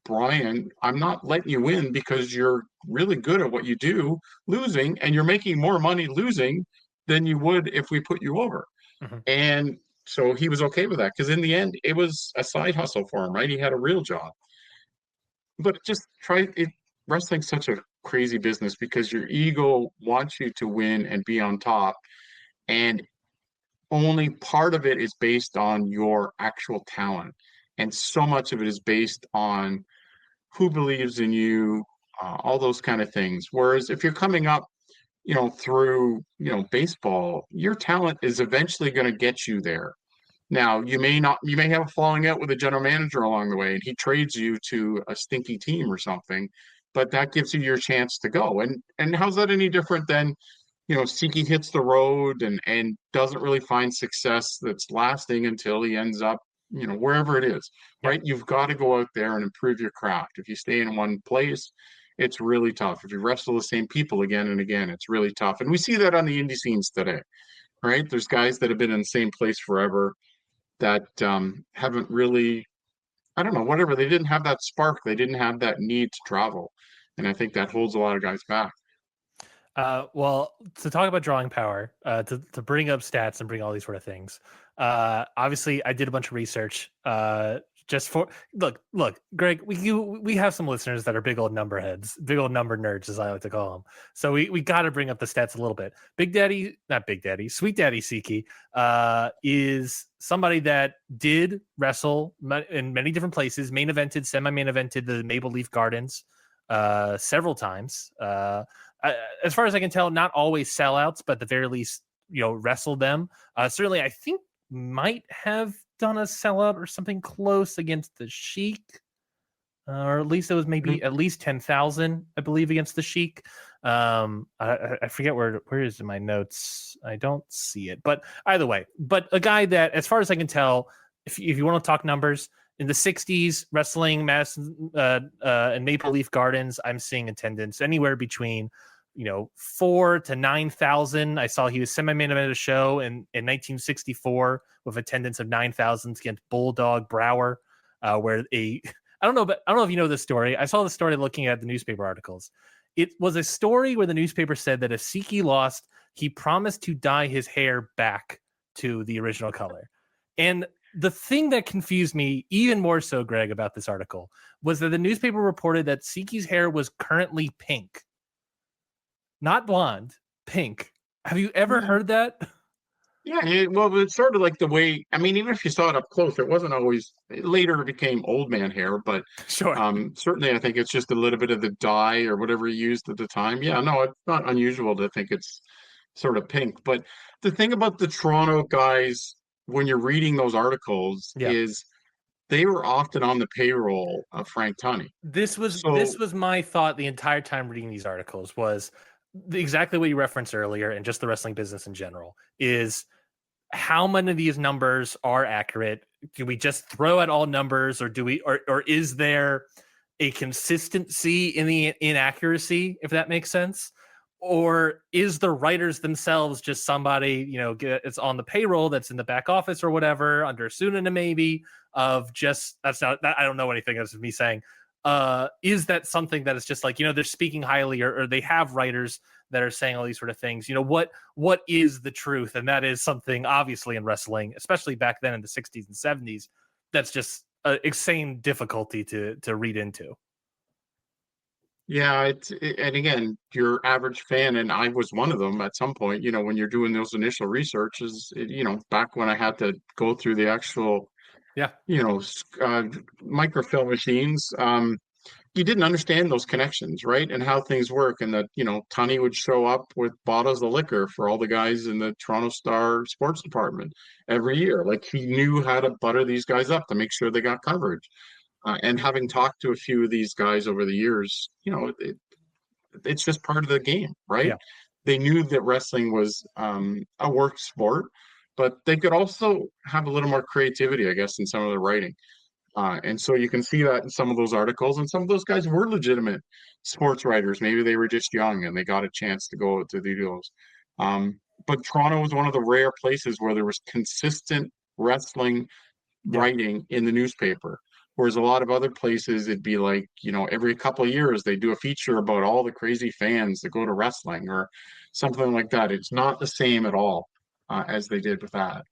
Brian, I'm not letting you win because you're really good at what you do, losing, and you're making more money losing than you would if we put you over. Mm-hmm. And so he was okay with that because in the end, it was a side hustle for him, right? He had a real job. But wrestling's such a crazy business because your ego wants you to win and be on top. And only part of it is based on your actual talent. And so much of it is based on who believes in you, all those kind of things. Whereas if you're coming up, through, baseball, your talent is eventually going to get you there. Now, you may have a falling out with a general manager along the way, and he trades you to a stinky team or something, but that gives you your chance to go. And how's that any different than, Siki hits the road and doesn't really find success that's lasting until he ends up, wherever it is, Yep. right? You've got to go out there and improve your craft. If you stay in one place, it's really tough. If you wrestle the same people again and again, it's really tough. And we see that on the indie scenes today, right? There's guys that have been in the same place forever that haven't really, I don't know, whatever. They didn't have that spark. They didn't have that need to travel. And I think that holds a lot of guys back. Well, to talk about drawing power, to bring up stats and bring all these sort of things. Obviously, I did a bunch of research. Just for look, Greg, we have some listeners that are big old number heads, big old number nerds, as I like to call them. So we got to bring up the stats a little bit. Sweet Daddy Siki, is somebody that did wrestle in many different places, main evented, semi-main evented the Maple Leaf Gardens several times. As far as I can tell, not always sellouts, but at the very least, wrestled them. Certainly, I think might have done a sellout or something close against the Sheik, or at least it was maybe at least 10,000, I believe, against the Sheik. I forget where is in my notes. I don't see it, but either way, but a guy that, as far as I can tell, if you want to talk numbers, in the 60s, wrestling Madison and Maple Leaf Gardens, I'm seeing attendance anywhere between 4,000 to 9,000. I saw he was semi-main event at a show in 1964 with attendance of 9,000 against Bulldog Brower, where I don't know if you know this story. I saw the story looking at the newspaper articles. It was a story where the newspaper said that if Siki lost, he promised to dye his hair back to the original color. And the thing that confused me even more so, Greg, about this article was that the newspaper reported that Siki's hair was currently pink. Not blonde, pink. Have you ever heard that? Yeah, well, it's sort of like the way, I mean, even if you saw it up close, it wasn't always, later it became old man hair, but Sure. certainly I think it's just a little bit of the dye or whatever he used at the time. Yeah, no, it's not unusual to think it's sort of pink. But the thing about the Toronto guys, when you're reading those articles, Yeah. is they were often on the payroll of Frank Tunney. This was my thought the entire time reading these articles was exactly what you referenced earlier, and just the wrestling business in general is how many of these numbers are accurate. Do we just throw out all numbers, or do we, or is there a consistency in the inaccuracy, if that makes sense? Or is the writers themselves just somebody, it's on the payroll that's in the back office or whatever under a pseudonym, maybe, of just, that's not, that, I don't know anything. That's me saying, is that something that is just like, they're speaking highly, or they have writers that are saying all these sort of things? What is the truth? And that is something, obviously, in wrestling, especially back then in the 60s and 70s, that's just an insane difficulty to read into. Yeah, and again, your average fan, and I was one of them at some point, when you're doing those initial researches, back when I had to go through the actual, Yeah. microfilm machines, you didn't understand those connections, right? And how things work. And that, Tunney would show up with bottles of liquor for all the guys in the Toronto Star sports department every year. Like, he knew how to butter these guys up to make sure they got coverage. And having talked to a few of these guys over the years, it's just part of the game, right? Yeah. They knew that wrestling was a work sport, but they could also have a little more creativity, I guess, in some of their writing. And so you can see that in some of those articles, and some of those guys were legitimate sports writers. Maybe they were just young and they got a chance to go to do those. But Toronto was one of the rare places where there was consistent wrestling writing in the newspaper. Whereas a lot of other places, it'd be like, every couple of years they do a feature about all the crazy fans that go to wrestling or something like that. It's not the same at all as they did with that.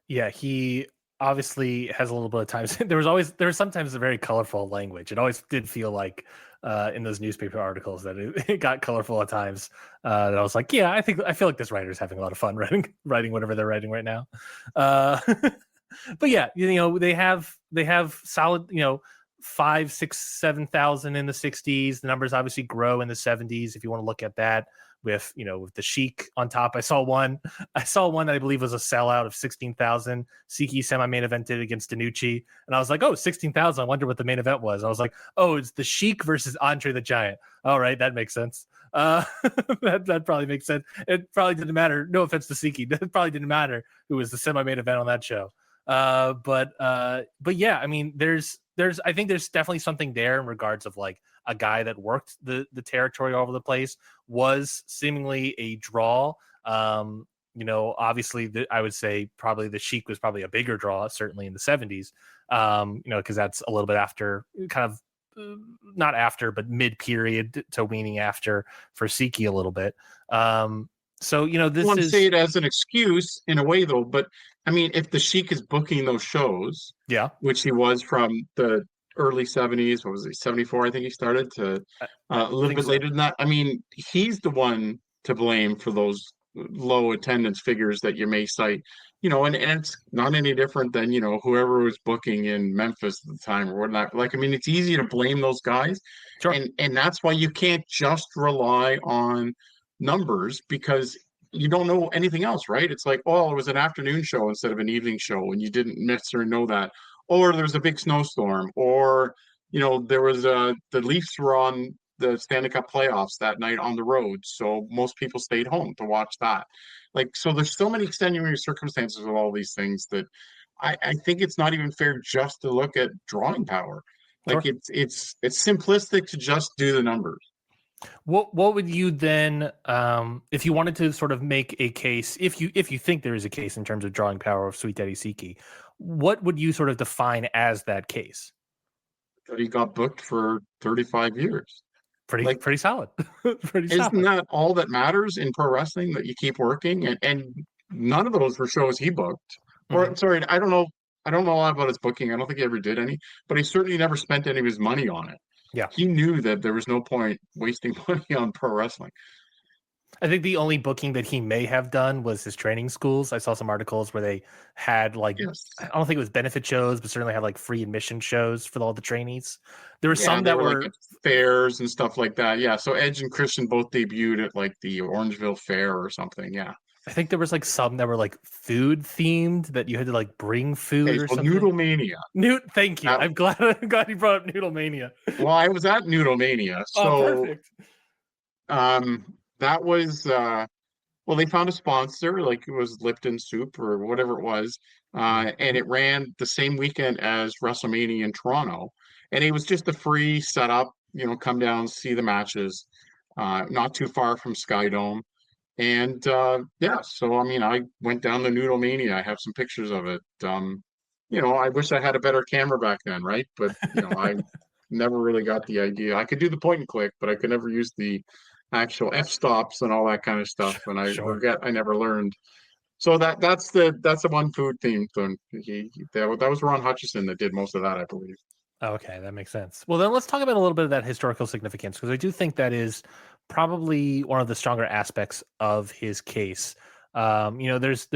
Yeah, he obviously has a little bit of time. there was sometimes a very colorful language. It always did feel like in those newspaper articles that it got colorful at times. That I was like, yeah, I feel like this writer's having a lot of fun writing whatever they're writing right now. But yeah, they have solid, 5, 6, 7,000 in the 60s. The numbers obviously grow in the 70s if you want to look at that. With with the Sheik on top. I saw one that I believe was a sellout of 16,000. Siki semi-main evented against Danucci, and I was like, 16,000. I wonder what the main event was. I was like, it's the Sheik versus Andre the Giant. All right, that makes sense. That probably makes sense. It probably didn't matter. No offense to Siki, it probably didn't matter who was the semi-main event on that show. But yeah, I mean, there's I think there's definitely something there in regards of like a guy that worked the territory all over the place, was seemingly a draw. Obviously, I would say probably the Sheik was probably a bigger draw, certainly in the 70s. Because that's a little bit after, kind of not after, but mid period to weaning after for Siki a little bit. So I this want to say is it as an excuse in a way, though. But I mean, if the Sheik is booking those shows, yeah, which he was from the early 70s, what was he, 74? I think he started to I a I little think bit so. later than that. I mean, he's the one to blame for those low attendance figures that you may cite. And it's not any different than, whoever was booking in Memphis at the time or whatnot. Like, I mean, it's easy to blame those guys. Sure. And that's why you can't just rely on numbers because you don't know anything else, right? It's like, oh, it was an afternoon show instead of an evening show, and you didn't necessarily know that. Or there was a big snowstorm, or there was the Leafs were on the Stanley Cup playoffs that night on the road, so most people stayed home to watch that. Like, so there's so many extenuating circumstances with all these things that I think it's not even fair just to look at drawing power. Like Sure. it's simplistic to just do the numbers. What would you then, if you wanted to sort of make a case, if you think there is a case in terms of drawing power of Sweet Daddy Siki, what would you sort of define as that case? That he got booked for 35 years. Pretty Like, pretty solid, pretty isn't solid. that all that matters in pro wrestling, that you keep working? And none of those were shows he booked. Hmm. Or sorry, I don't know a lot about his booking. I don't think he ever did any, but he certainly never spent any of his money on it. Yeah. He knew that there was no point wasting money on pro wrestling. I think the only booking that he may have done was his training schools. I saw some articles where they had like, I Yes. don't think it was benefit shows, but certainly had like free admission shows for all the trainees. There were Yeah, some they that were like at were, fairs and stuff like that. Yeah. So Edge and Christian both debuted at like the Orangeville Fair or something. Yeah. I think there was like some that were like food themed that you had to like bring Okay, food or so something. Noodle Mania. Newt, thank you. That, I'm glad you brought up Noodle Mania. well, I was at Noodle Mania. Oh, So perfect. that was well, they found a sponsor, like it was Lipton Soup or whatever it was, and it ran the same weekend as WrestleMania in Toronto, and it was just a free setup. Come down, see the matches, not too far from Skydome, and yeah. So I mean, I went down to Noodle Mania. I have some pictures of it. I wish I had a better camera back then, right? But I never really got the idea. I could do the point and click, but I could never use the actual f-stops and all that kind of stuff. And I Sure. regret I never learned. So that's the one food theme thing. That was Ron Hutchison that did most of that, I believe. Okay, that makes sense. Well, then let's talk about a little bit of that historical significance because I do think that is probably one of the stronger aspects of his case. There's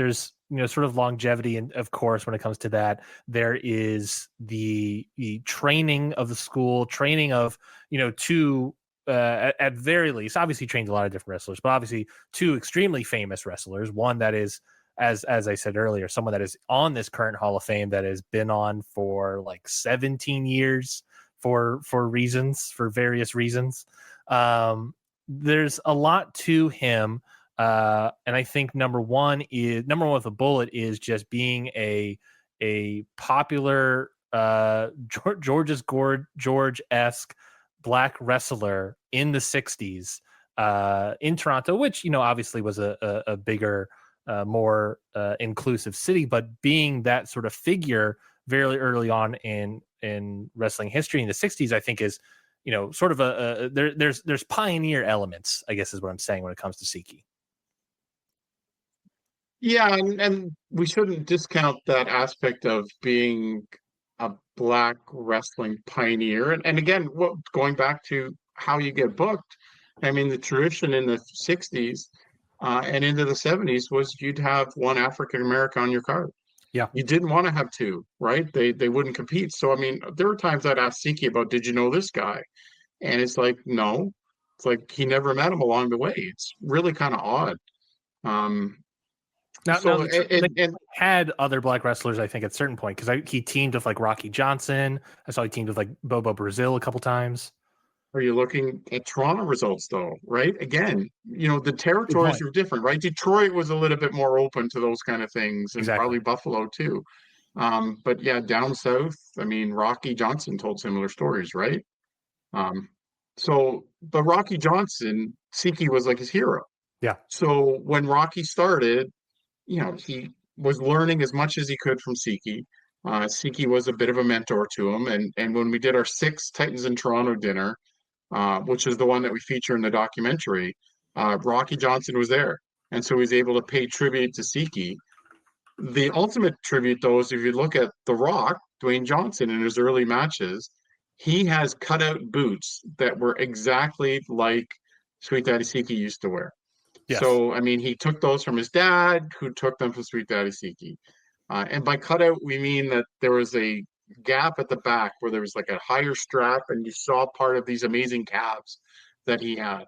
sort of longevity, and of course, when it comes to that, there is the training of the school, training of two at very least, obviously trained a lot of different wrestlers, but obviously two extremely famous wrestlers. One that is, as I said earlier, someone that is on this current Hall of Fame that has been on for like 17 years for various reasons. There's a lot to him, and I think number one with a bullet is just being a popular George-esque black wrestler in the 60s in Toronto, which obviously was a bigger more inclusive city, but being that sort of figure very early on in wrestling history in the 60s, I think is sort of there's pioneer elements, I guess is what I'm saying when it comes to Siki. Yeah, and we shouldn't discount that aspect of being a black wrestling pioneer. And again, going back to how you get booked, I mean, the tradition in the 60s and into the 70s was you'd have one African American on your card. Yeah. You didn't want to have two, right? They wouldn't compete. So I mean, there were times I'd ask Siki about, did you know this guy? And it's like, no. It's like he never met him along the way. It's really kind of odd. Um, Now so they and had other black wrestlers, I think, at a certain point because he teamed with like Rocky Johnson. I saw he teamed with like Bobo Brazil a couple times. are you looking at Toronto results though, right? Again, the Good territories point. are different, right? Detroit was a little bit more open to those kind of things, and Exactly. probably Buffalo too. But yeah, down south, I mean, Rocky Johnson told similar stories, right? Um, but Rocky Johnson, Siki was like his hero. Yeah. So when Rocky started, he was learning as much as he could from Siki. Siki was a bit of a mentor to him, and when we did our sixth Titans in Toronto dinner, which is the one that we feature in the documentary, Rocky Johnson was there, and so he was able to pay tribute to Siki. The ultimate tribute, though, is if you look at The Rock, Dwayne Johnson, in his early matches, he has cutout boots that were exactly like Sweet Daddy Siki used to wear. Yes. So, I mean, he took those from his dad, who took them from Sweet Daddy Siki. And by cutout, we mean that there was a gap at the back where there was like a higher strap, and you saw part of these amazing calves that he had.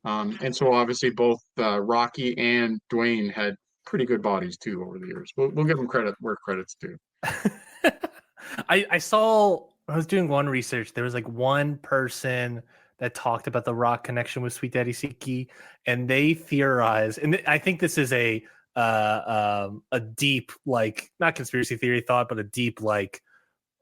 And so, obviously, both Rocky and Dwayne had pretty good bodies too over the years. We'll give them credit where credit's due. I saw, I was doing one research. There was like one person that talked about the Rock connection with Sweet Daddy Siki, and they theorized, and I think this is a deep, like, not conspiracy theory thought, but a deep, like,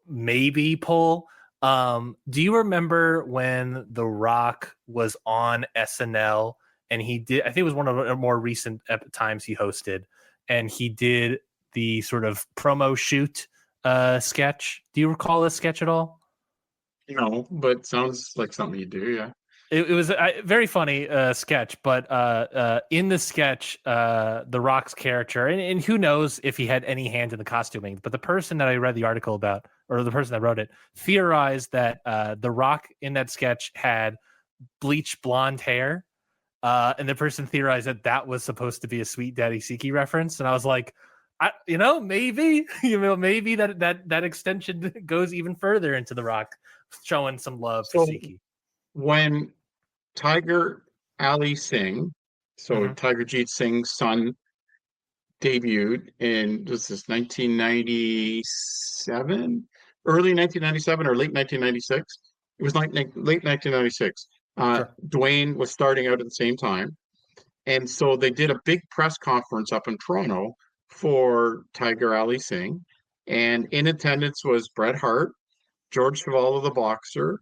maybe pull. Do you remember when The Rock was on SNL and he did, I think it was one of the more recent times he hosted, and he did the sort of promo shoot sketch? Do you recall this sketch at all? But sounds like something you do, yeah. It was a very funny sketch, but in the sketch, The Rock's character, and who knows if he had any hand in the costuming, but the person that I read the article about, or the person that wrote it, theorized that The Rock in that sketch had bleached blonde hair, and the person theorized that that was supposed to be a Sweet Daddy Siki reference, and I was like, maybe, maybe that extension goes even further into The Rock showing some love for So Siki. when Tiger Ali Singh, so Mm-hmm. Tiger Jeet Singh's son, debuted in, was this 1997, early 1997 or late 1996? It was like late 1996. Sure. Dwayne was starting out at the same time. And so they did a big press conference up in Toronto for Tiger Ali Singh. And in attendance was Bret Hart, George Chuvalo, the boxer,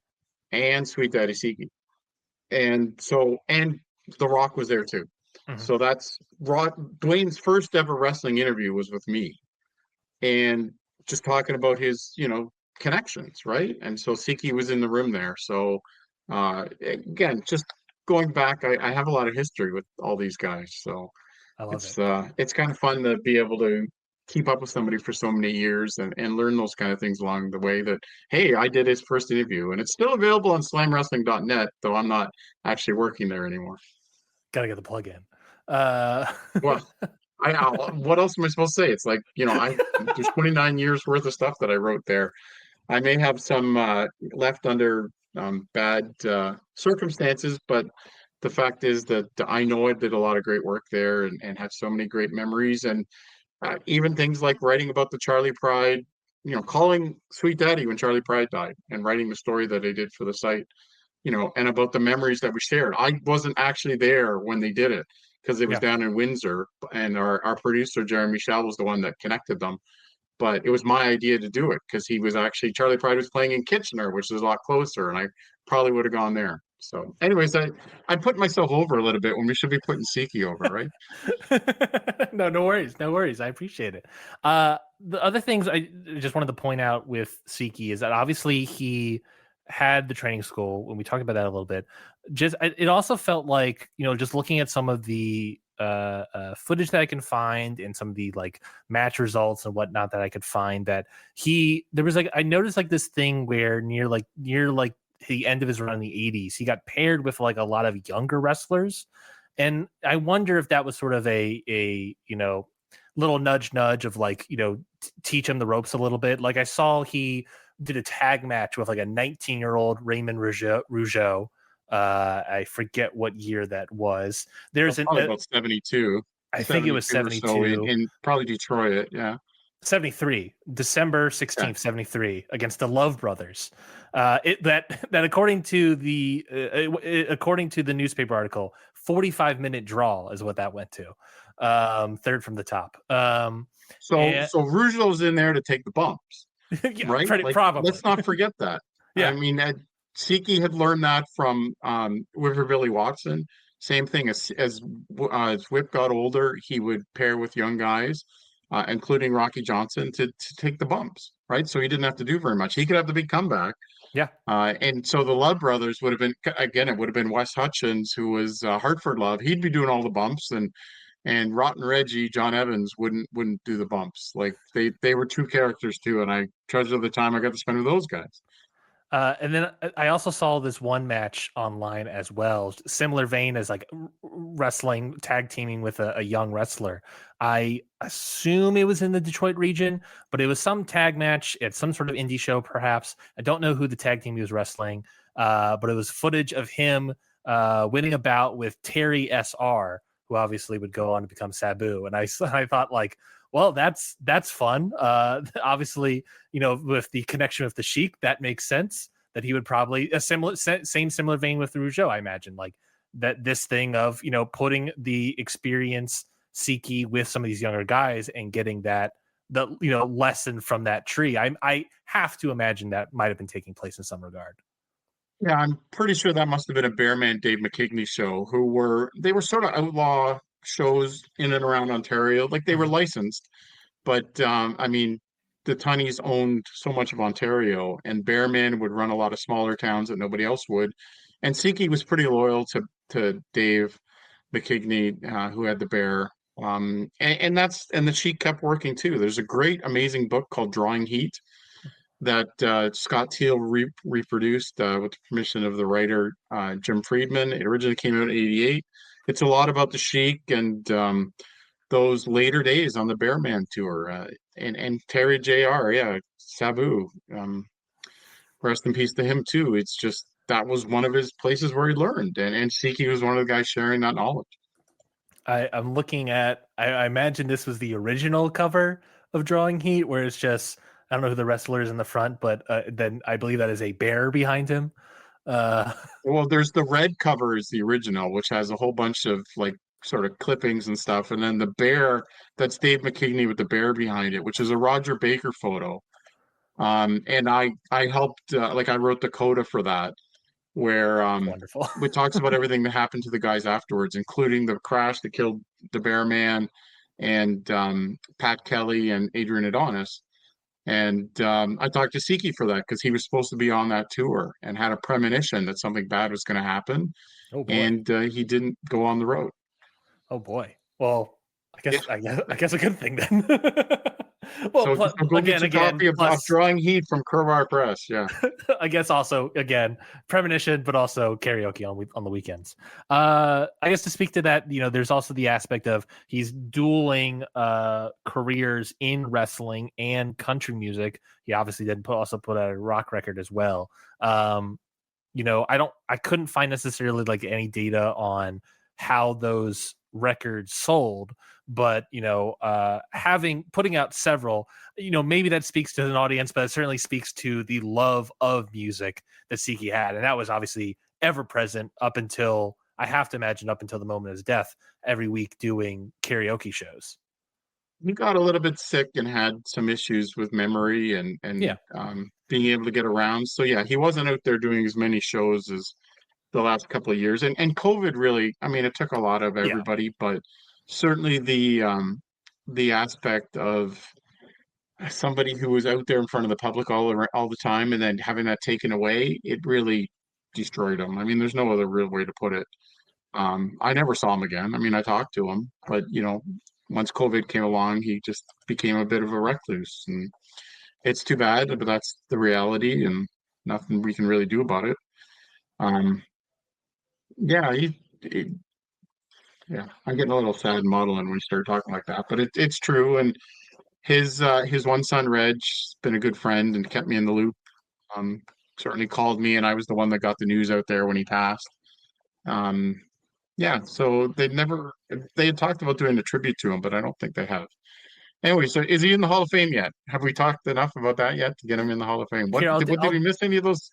and Sweet Daddy Siki. And The Rock was there too. Mm-hmm. So that's Dwayne's first ever wrestling interview was with me, and just talking about his, connections, right? And so Siki was in the room there. So again, just going back, I have a lot of history with all these guys. So I love it. it's kind of fun to be able to keep up with somebody for so many years and learn those kind of things along the way that, hey, I did his first interview, and it's still available on slamwrestling.net, though I'm not actually working there anymore. Gotta get the plug in. Well, what else am I supposed to say? It's like, there's 29 years worth of stuff that I wrote there. I may have some left under bad circumstances, but the fact is that I know I did a lot of great work there and have so many great memories. And even things like writing about the Charlie Pride, calling Sweet Daddy when Charlie Pride died and writing the story that I did for the site, and about the memories that we shared. I wasn't actually there when they did it because it was Yeah. down in Windsor, and our producer, Jeremy Shell, was the one that connected them. But it was my idea to do it because Charlie Pride was playing in Kitchener, which is a lot closer, and I probably would have gone there. So, anyways, I put myself over a little bit when we should be putting Siki over, right? No worries. No worries. I appreciate it. The other things I just wanted to point out with Siki is that obviously he had the training school, when we talked about that a little bit. It also felt like, just looking at some of the footage that I can find and some of the like match results and whatnot that I could find, that there was like, I noticed like this thing where near the end of his run in the 80s, he got paired with like a lot of younger wrestlers. And I wonder if that was sort of a little nudge of like, teach him the ropes a little bit. Like I saw he did a tag match with like a 19-year-old Raymond Rougeau. I forget what year that was. There's probably about 72. I think it was 72. So in probably Detroit, yeah. 73, December 16th, 73, against the Love Brothers. That according to the newspaper article, 45-minute draw is what that went to. Third from the top. So And Rougeau's in there to take the bumps, yeah, right? Like, probably. let's not forget that. I Yeah. mean, Siki had learned that from River Billy Watson. Same thing as Whip got older, he would pair with young guys, including Rocky Johnson, to take the bumps, right? So he didn't have to do very much. He could have the big comeback. Yeah. And so the Love brothers would have been, again, it would have been Wes Hutchins, who was Hartford Love. He'd be doing all the bumps, and Rotten Reggie, John Evans, wouldn't do the bumps. Like they were two characters too, and I treasure the time I got to spend with those guys. And then I also saw this one match online as well, similar vein as like wrestling, tag teaming with a young wrestler. I assume it was in the Detroit region, but it was some tag match at some sort of indie show, perhaps. I don't know who the tag team he was wrestling, but it was footage of him winning a bout with Terry SR, who obviously would go on to become Sabu. And I thought, like, well, that's fun. Obviously, with the connection with the Sheik, that makes sense that he would probably similar vein with Rougeau, I imagine, like that this thing of, putting the experience Siki with some of these younger guys and getting the lesson from that tree. I have to imagine that might have been taking place in some regard. Yeah, I'm pretty sure that must have been a Bearman Dave McKigney show. They were sort of outlaw shows in and around Ontario, like they were Mhm. licensed, but I mean, the Tunnies owned so much of Ontario, and Bearman would run a lot of smaller towns that nobody else would. And Siki was pretty loyal to Dave McKigney, who had the bear. And the Sheik kept working too. There's a great, amazing book called Drawing Heat that Scott Teal reproduced with the permission of the writer Jim Friedman. It originally came out in '88. It's a lot about the Sheik and those later days on the Bearman tour, and Terry Jr. Yeah, Sabu. Rest in peace to him too. It's just that was one of his places where he learned, and Siki was one of the guys sharing that knowledge. I'm looking at, I imagine this was the original cover of Drawing Heat, where it's just, I don't know who the wrestler is in the front, but then I believe that is a bear behind him. Uh, Well, there's the red cover is the original, which has a whole bunch of like sort of clippings and stuff, and then the bear, that's Dave McKigney with the bear behind it, which is a Roger Baker photo. And I helped, like I wrote the coda for that, where Wonderful. it talks about everything that happened to the guys afterwards, including the crash that killed the bear man and Pat Kelly and Adrian Adonis. And I talked to Siki for that because he was supposed to be on that tour and had a premonition that something bad was going to happen, Oh boy. and he didn't go on the road. Oh boy. Well, I Yeah. guess I guess a good thing then. Well, So, so go get your copy of plus Drawing Heat from Crowbar Press. Yeah. I guess also again premonition, but also karaoke on the weekends. I guess to speak to that, there's also the aspect of he's dueling careers in wrestling and country music. He obviously did also put out a rock record as well. I couldn't find necessarily like any data on how those records sold, but putting out several, maybe that speaks to an audience, but it certainly speaks to the love of music that Siki had, and that was obviously ever present up until, I have to imagine, up until the moment of his death, every week doing karaoke shows. He got a little bit sick and had some issues with memory and Yeah. being able to get around. So yeah, he wasn't out there doing as many shows as the last couple of years. And COVID really, I mean, it took a lot of Yeah. everybody, but certainly the aspect of somebody who was out there in front of the public all the time and then having that taken away, it really destroyed him. I mean, there's no other real way to put it. I never saw him again. I mean, I talked to him, but once COVID came along, he just became a bit of a recluse, and it's too bad, but that's the reality, and nothing we can really do about it. Um, yeah, yeah, I'm getting a little sad modeling when you start talking like that, but it's true. And his one son, Reg's been a good friend and kept me in the loop. Um, Certainly called me, and I was the one that got the news out there when he passed. Um, Yeah, so they had talked about doing a tribute to him, but I don't think they have. Anyway, so is he in the Hall of Fame yet? Have we talked enough about that yet to get him in the Hall of Fame? Here, Did we miss any of those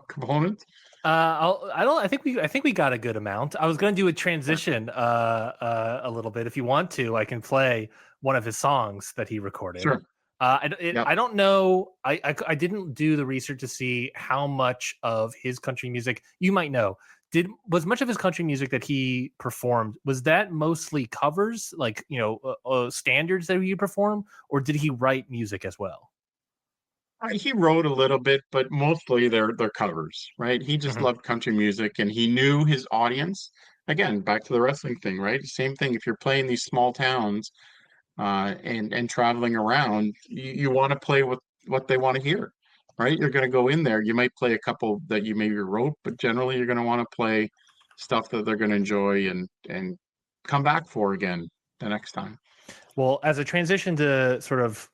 components? I think we got a good amount. I was going to do a transition a little bit. If you want to, I can play one of his songs that he recorded. Sure. Yep. I don't know. I didn't do the research to see how much of his country music you might know. Was much of his country music that he performed, was that mostly covers, like, standards that he performed, or did he write music as well? He wrote a little bit, but mostly they're covers, right? He just Mhm. loved country music and he knew his audience. Again, back to the wrestling thing, right? Same thing. If you're playing these small towns and traveling around, you want to play what they want to hear, right? You're going to go in there. You might play a couple that you maybe wrote, but generally you're going to want to play stuff that they're going to enjoy and come back for again the next time. Well, as a transition to sort of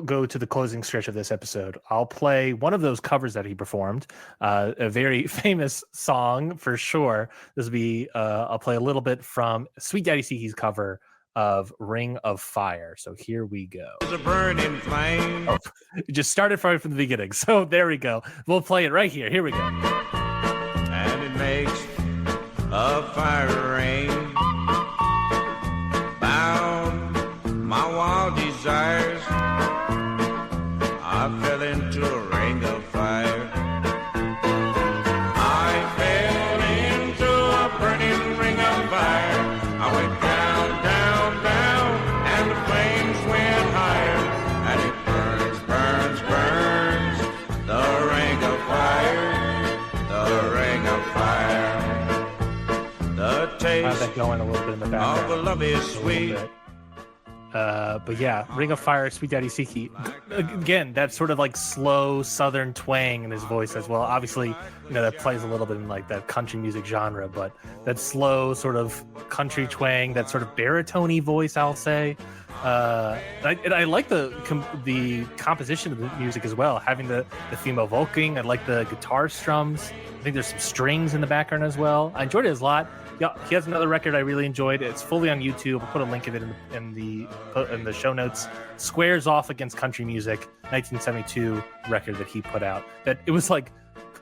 go to the closing stretch of this episode, I'll play one of those covers that he performed, a very famous song for sure. This will be, I'll play a little bit from Sweet Daddy Siki's cover of Ring of Fire. So here we go. It's a burning flame. Oh, it just started from the beginning. So there we go. We'll play it right here. Here we go. And it makes a fire rain. Bound my wild desires, I fell into a ring of fire. I fell into a burning ring of fire. I went down, down, down, and the flames went higher. And it burns, burns, burns, the ring of fire, the ring of fire. The Have taste that going a little bit in the of background. the love is A little sweet. bit. But yeah, Ring of Fire, Sweet Daddy Siki. Again, that sort of like slow southern twang in his voice as well. Obviously, that plays a little bit in like that country music genre, but that slow sort of country twang, that sort of baritone-y voice, I'll say. I like the composition of the music as well, having the female vocaling. I like the guitar strums. I think there's some strings in the background as well. I enjoyed it a lot. Yeah, he has another record I really enjoyed. It's fully on YouTube. I'll put a link of it in the show notes. Squares Off Against Country Music, 1972 record that he put out. That it was like,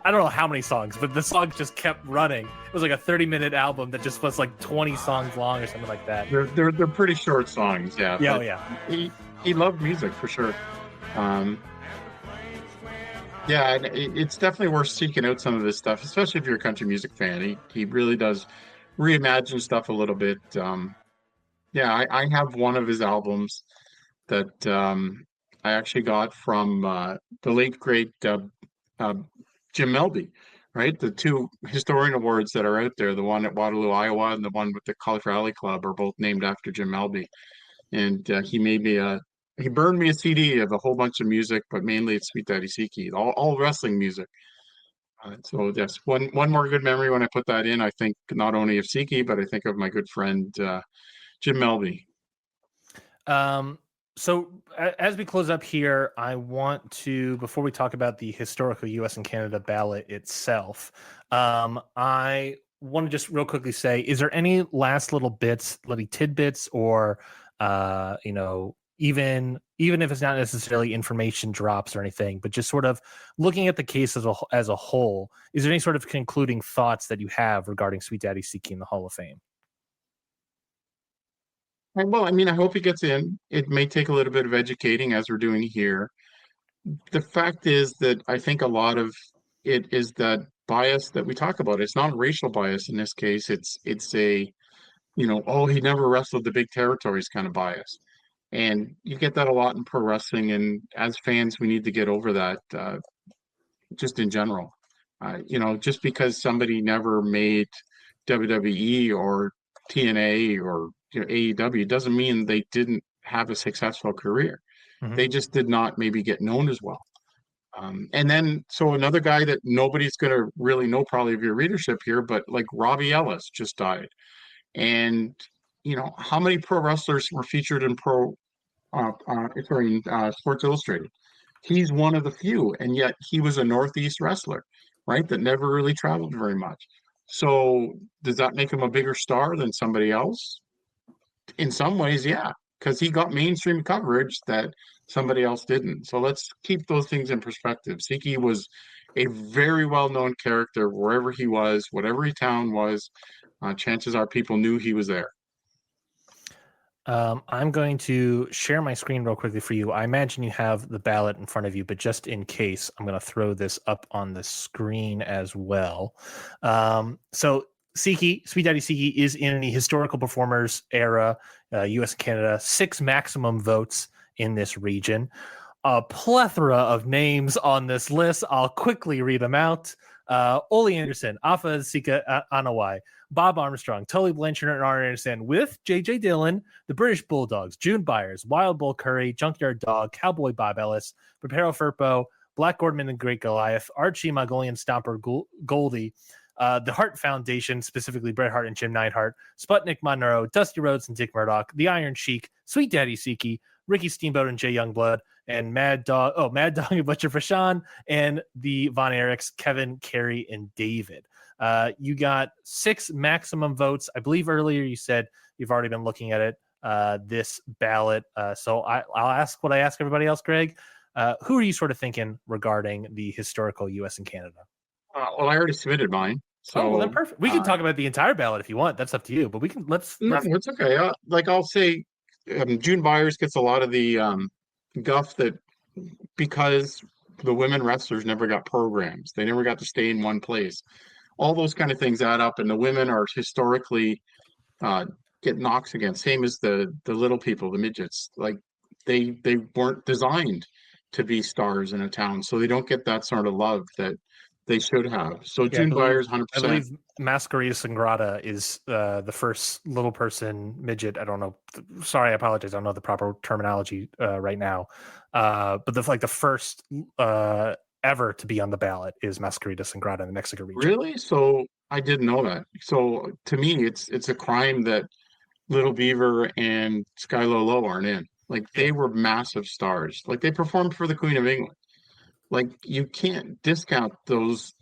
I don't know how many songs, but the songs just kept running. It was like a 30-minute album that just was like 20 songs long or something like that. They're pretty short songs, yeah. Yeah, but yeah. He loved music for sure. Yeah, and it's definitely worth seeking out some of this stuff, especially if you're a country music fan. He really does reimagine stuff a little bit. Yeah, I have one of his albums that I actually got from the late great uh, Jim Melby, right? The two historian awards that are out there, the one at Waterloo, Iowa, and the one with the Cauliflower Alley Club, are both named after Jim Melby. And he burned me a CD of a whole bunch of music, but mainly it's Sweet Daddy Siki, all wrestling music. So yes, one more good memory when I put that in. I think not only of Siki, but I think of my good friend Jim Melby. So as we close up here, I want to, before we talk about the historical U.S. and Canada ballot itself, I want to just real quickly say, is there any last little tidbits, or even if it's not necessarily information drops or anything, but just sort of looking at the case as a whole, is there any sort of concluding thoughts that you have regarding Sweet Daddy Siki in the Hall of Fame? Well, I mean, I hope he gets in. It may take a little bit of educating, as we're doing here. The fact is that I think a lot of it is that bias that we talk about. It's not racial bias in this case. It's a, oh, he never wrestled the big territories kind of bias. And you get that a lot in pro wrestling. And as fans, we need to get over that just in general. Just because somebody never made WWE or TNA or AEW doesn't mean they didn't have a successful career. Mm-hmm. They just did not maybe get known as well. And then, so another guy that nobody's going to really know probably of your readership here, but like Robbie Ellis just died. And, how many pro wrestlers were featured in Sports Illustrated? He's one of the few, and yet he was a Northeast wrestler, right? That never really traveled very much. So does that make him a bigger star than somebody else? In some ways, yeah, because he got mainstream coverage that somebody else didn't. So let's keep those things in perspective. Siki was a very well-known character wherever he was, whatever his town was. Chances are people knew he was there. I'm going to share my screen real quickly for you. I imagine you have the ballot in front of you, but just in case, I'm going to throw this up on the screen as well. So Siki, Sweet Daddy Siki, is in the historical performers era, U.S. and Canada, 6 maximum votes in this region. A plethora of names on this list. I'll quickly read them out. Ole Anderson, Afa Sika Anawai, Bob Armstrong, Tully Blanchard, and Arn Anderson, with J.J. Dillon, the British Bulldogs, June Byers, Wild Bull Curry, Junkyard Dog, Cowboy Bob Ellis, Preparo Furpo, Black Gordman and Great Goliath, Archie Mongolian Stomper Goldie, the Hart Foundation, specifically Bret Hart and Jim Neidhart, Sputnik Monroe, Dusty Rhodes and Dick Murdoch, the Iron Sheik, Sweet Daddy Siki, Ricky Steamboat and Jay Youngblood, and Mad Dog and Butcher Fashawn, and the Von Erichs, Kevin, Carey, and David. You got 6 maximum votes. I believe earlier you said you've already been looking at it, this ballot. So I'll ask what I ask everybody else, Greg. Who are you sort of thinking regarding the historical U.S. and Canada? Well, I already submitted mine. So well, then perfect. We can talk about the entire ballot if you want. That's up to you. But we can let's. No, it's okay. I'll say, June Byers gets a lot of the guff that because the women wrestlers never got programs, they never got to stay in one place. All those kind of things add up, and the women are historically get knocks against. Same as the little people, the midgets. Like they weren't designed to be stars in a town, so they don't get that sort of love that they should have. So June Byers, 100%. I believe Masquerita Sangrata is the first little person midget. I don't know. Sorry, I apologize. I don't know the proper terminology right now. But the first ever to be on the ballot is Masquerita Sangrata in the Mexico region. Really? So I didn't know that. So to me, it's a crime that Little Beaver and Sky Low aren't in. Like they were massive stars. Like they performed for the Queen of England. Like you can't discount those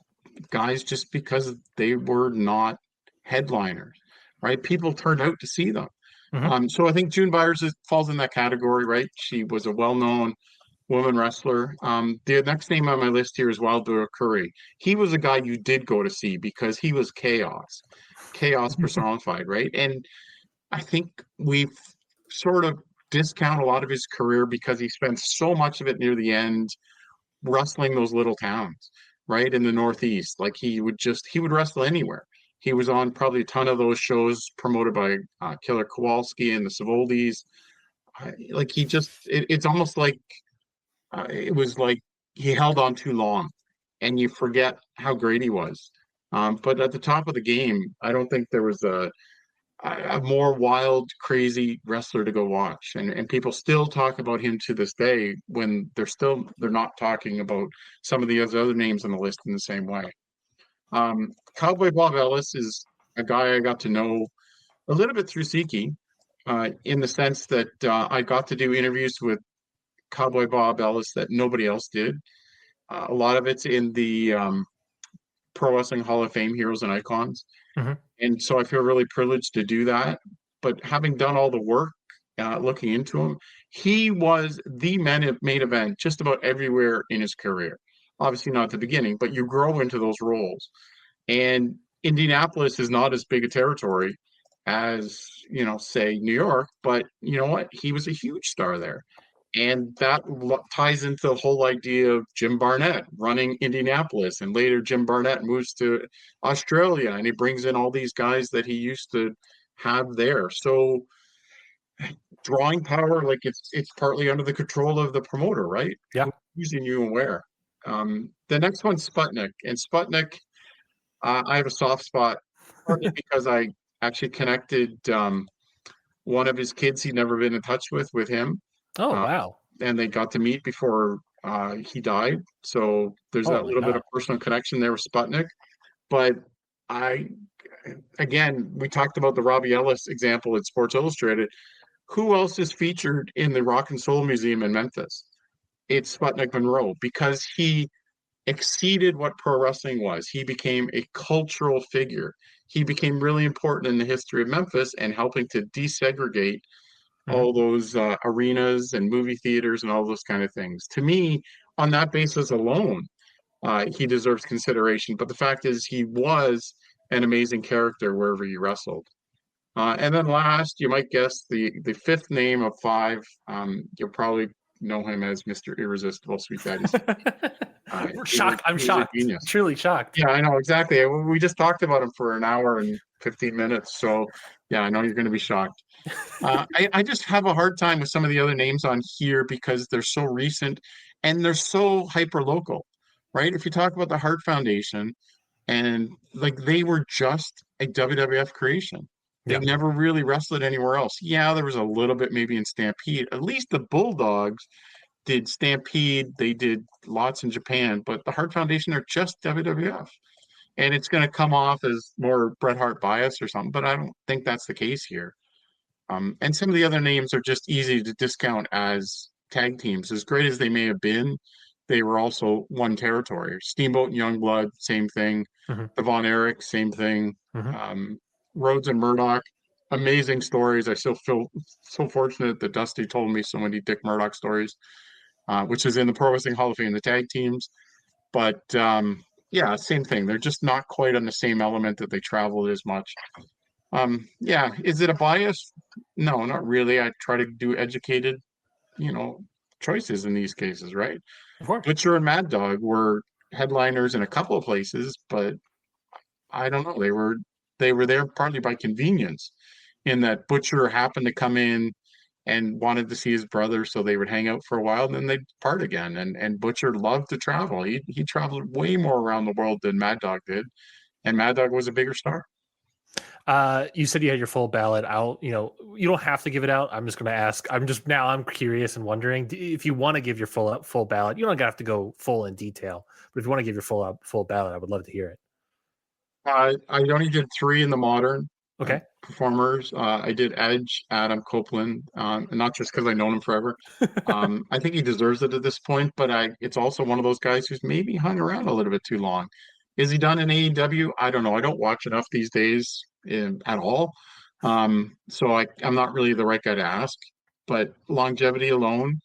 guys just because they were not headliners, right? People turned out to see them. Mm-hmm. So I think June Byers falls in that category, right? She was a well-known woman wrestler. The next name on my list here is Wild Bill Curry. He was a guy you did go to see because he was chaos personified, right? And I think we've sort of discount a lot of his career because he spent so much of it near the end wrestling those little towns, right, in the Northeast. Like he would wrestle anywhere. He was on probably a ton of those shows promoted by Killer Kowalski and the Savoldis. It's almost like it was like he held on too long, and you forget how great he was. But at the top of the game, I don't think there was a more wild, crazy wrestler to go watch. And people still talk about him to this day when they're not talking about some of the other names on the list in the same way. Cowboy Bob Ellis is a guy I got to know a little bit through Siki, in the sense that I got to do interviews with Cowboy Bob Ellis that nobody else did. A lot of it's in the Pro Wrestling Hall of Fame Heroes and Icons. Mm-hmm. And so I feel really privileged to do that. But having done all the work, looking into him, he was the main event just about everywhere in his career. Obviously not at the beginning, but you grow into those roles. And Indianapolis is not as big a territory as, say New York, but you know what? He was a huge star there. And that ties into the whole idea of Jim Barnett running Indianapolis. And later Jim Barnett moves to Australia and he brings in all these guys that he used to have there. So drawing power, like it's partly under the control of the promoter, right? Yeah. Who's using you and where. The next one's Sputnik. And Sputnik, I have a soft spot, partly because I actually connected one of his kids he'd never been in touch with him. Oh, wow. And they got to meet before he died. So there's that little bit of personal connection there with Sputnik. But we talked about the Robbie Ellis example at Sports Illustrated. Who else is featured in the Rock and Soul Museum in Memphis? It's Sputnik Monroe, because he exceeded what pro wrestling was. He became a cultural figure. He became really important in the history of Memphis and helping to desegregate all those arenas and movie theaters and all those kind of things. To me, on that basis alone, he deserves consideration. But the fact is, he was an amazing character wherever he wrestled. And then last, you might guess the fifth name of five. You'll probably know him as Mr. Irresistible, Sweet Daddy Siki. Shocked. I'm he was a shocked. genius. Truly shocked. Yeah, I know exactly. We just talked about him for an hour and 15 minutes. So yeah, I know you're going to be shocked. I just have a hard time with some of the other names on here because they're so recent and they're so hyper local, right? If you talk about the Hart Foundation, and like they were just a WWF creation. They Yeah. never really wrestled anywhere else. Yeah, there was a little bit maybe in Stampede. At least the Bulldogs did Stampede. They did lots in Japan, but the Hart Foundation are just WWF. And it's going to come off as more Bret Hart bias or something, but I don't think that's the case here. And some of the other names are just easy to discount as tag teams. As great as they may have been, they were also one territory. Steamboat and Youngblood, same thing. Mhm. The Von Erich, same thing. Mhm. Rhodes and Murdoch, amazing stories. I still feel so fortunate that Dusty told me so many Dick Murdoch stories, which is in the Pro Wrestling Hall of Fame, the tag teams. But yeah, same thing. They're just not quite on the same element that they traveled as much. Yeah, is it a bias? No, not really. I try to do educated, you know, choices in these cases, right? Of course. Butcher and Mad Dog were headliners in a couple of places, but I don't know. They were there partly by convenience, in that Butcher happened to come in and wanted to see his brother, so they would hang out for a while, and then they'd part again. And Butcher loved to travel. He traveled way more around the world than Mad Dog did, and Mad Dog was a bigger star. You said you had your full ballot out. You don't have to give it out. I'm just going to ask. I'm curious and wondering if you want to give your full ballot. You don't have to go full in detail, but if you want to give your full ballot, I would love to hear it. I only did three in the modern Okay. performers. I did Edge, Adam Copeland, and not just because I known him forever. I think he deserves it at this point, but it's also one of those guys who's maybe hung around a little bit too long. Is he done in AEW? I don't know. I don't watch enough these days at all. So I'm not really the right guy to ask. But longevity alone,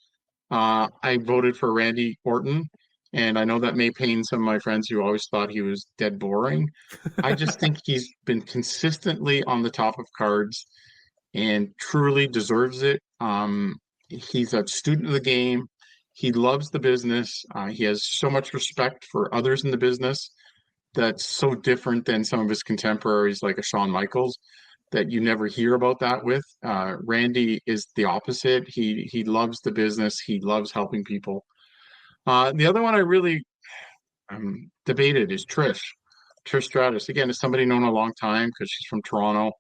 I voted for Randy Orton. And I know that may pain some of my friends who always thought he was dead boring. I just think he's been consistently on the top of cards and truly deserves it. He's a student of the game. He loves the business. He has so much respect for others in the business that's so different than some of his contemporaries, like a Shawn Michaels, that you never hear about that with. Randy is the opposite. He loves the business. He loves helping people. The other one I really debated is Trish Stratus. Again, as somebody known a long time because she's from Toronto.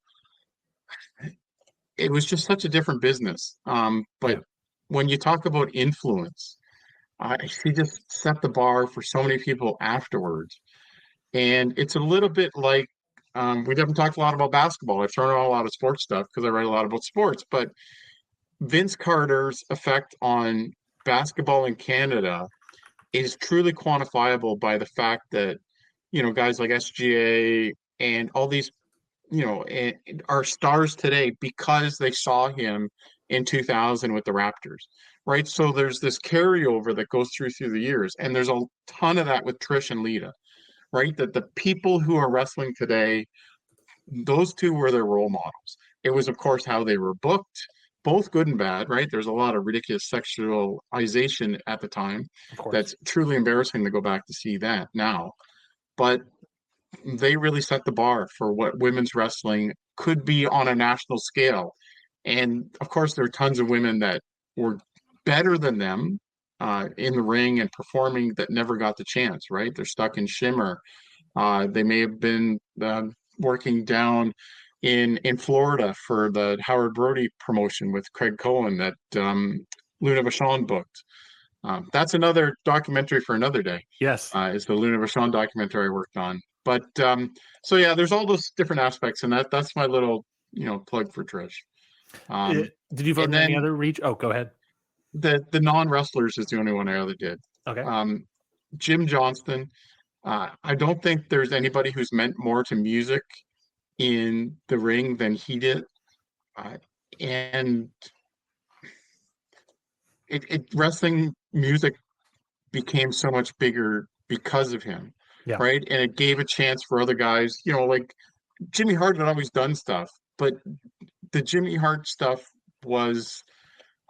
It was just such a different business. But when you talk about influence, she just set the bar for so many people afterwards. And it's a little bit like we haven't talked a lot about basketball. I've thrown out a lot of sports stuff because I write a lot about sports. But Vince Carter's effect on basketball in Canada is truly quantifiable by the fact that, guys like SGA and all these, are stars today because they saw him in 2000 with the Raptors, right? So there's this carryover that goes through the years. And there's a ton of that with Trish and Lita, right? That the people who are wrestling today, those two were their role models. It was, of course, how they were booked, both good and bad, right? There's a lot of ridiculous sexualization at the time. Of course. That's truly embarrassing to go back to see that now. But they really set the bar for what women's wrestling could be on a national scale. And of course, there are tons of women that were better than them in the ring and performing that never got the chance, right? They're stuck in Shimmer. They may have been working down in Florida for the Howard Brody promotion with Craig Cohen that Luna Vachon booked. That's another documentary for another day. Yes. Is the Luna Vachon documentary I worked on. But so yeah, there's all those different aspects, and that's my little plug for Trish. Did you vote in any other region? Oh, go ahead. The non-wrestlers is the only one I ever did. Okay. Jim Johnston. I don't think there's anybody who's meant more to music in the ring than he did. And wrestling music became so much bigger because of him, Yeah. right? And it gave a chance for other guys, like Jimmy Hart had always done stuff, but the Jimmy Hart stuff was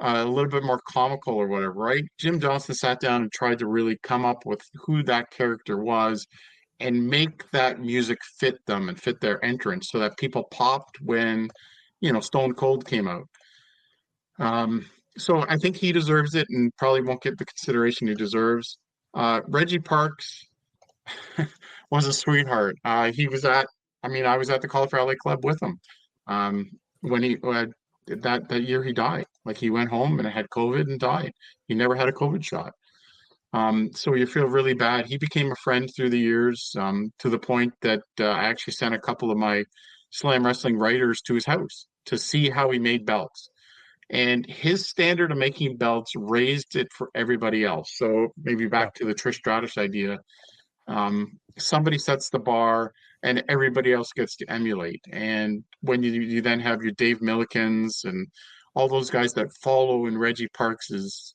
a little bit more comical or whatever, right? Jim Johnston sat down and tried to really come up with who that character was and make that music fit them and fit their entrance so that people popped when, Stone Cold came out. So I think he deserves it and probably won't get the consideration he deserves. Reggie Parks was a sweetheart. I was at the Cauliflower Alley Club with him when that year he died. Like he went home and had COVID and died. He never had a COVID shot. So you feel really bad. He became a friend through the years, to the point that I actually sent a couple of my Slam Wrestling writers to his house to see how he made belts. And his standard of making belts raised it for everybody else. So maybe back to the Trish Stratus idea. Somebody sets the bar and everybody else gets to emulate. And when you then have your Dave Millikins and all those guys that follow in Reggie Parks's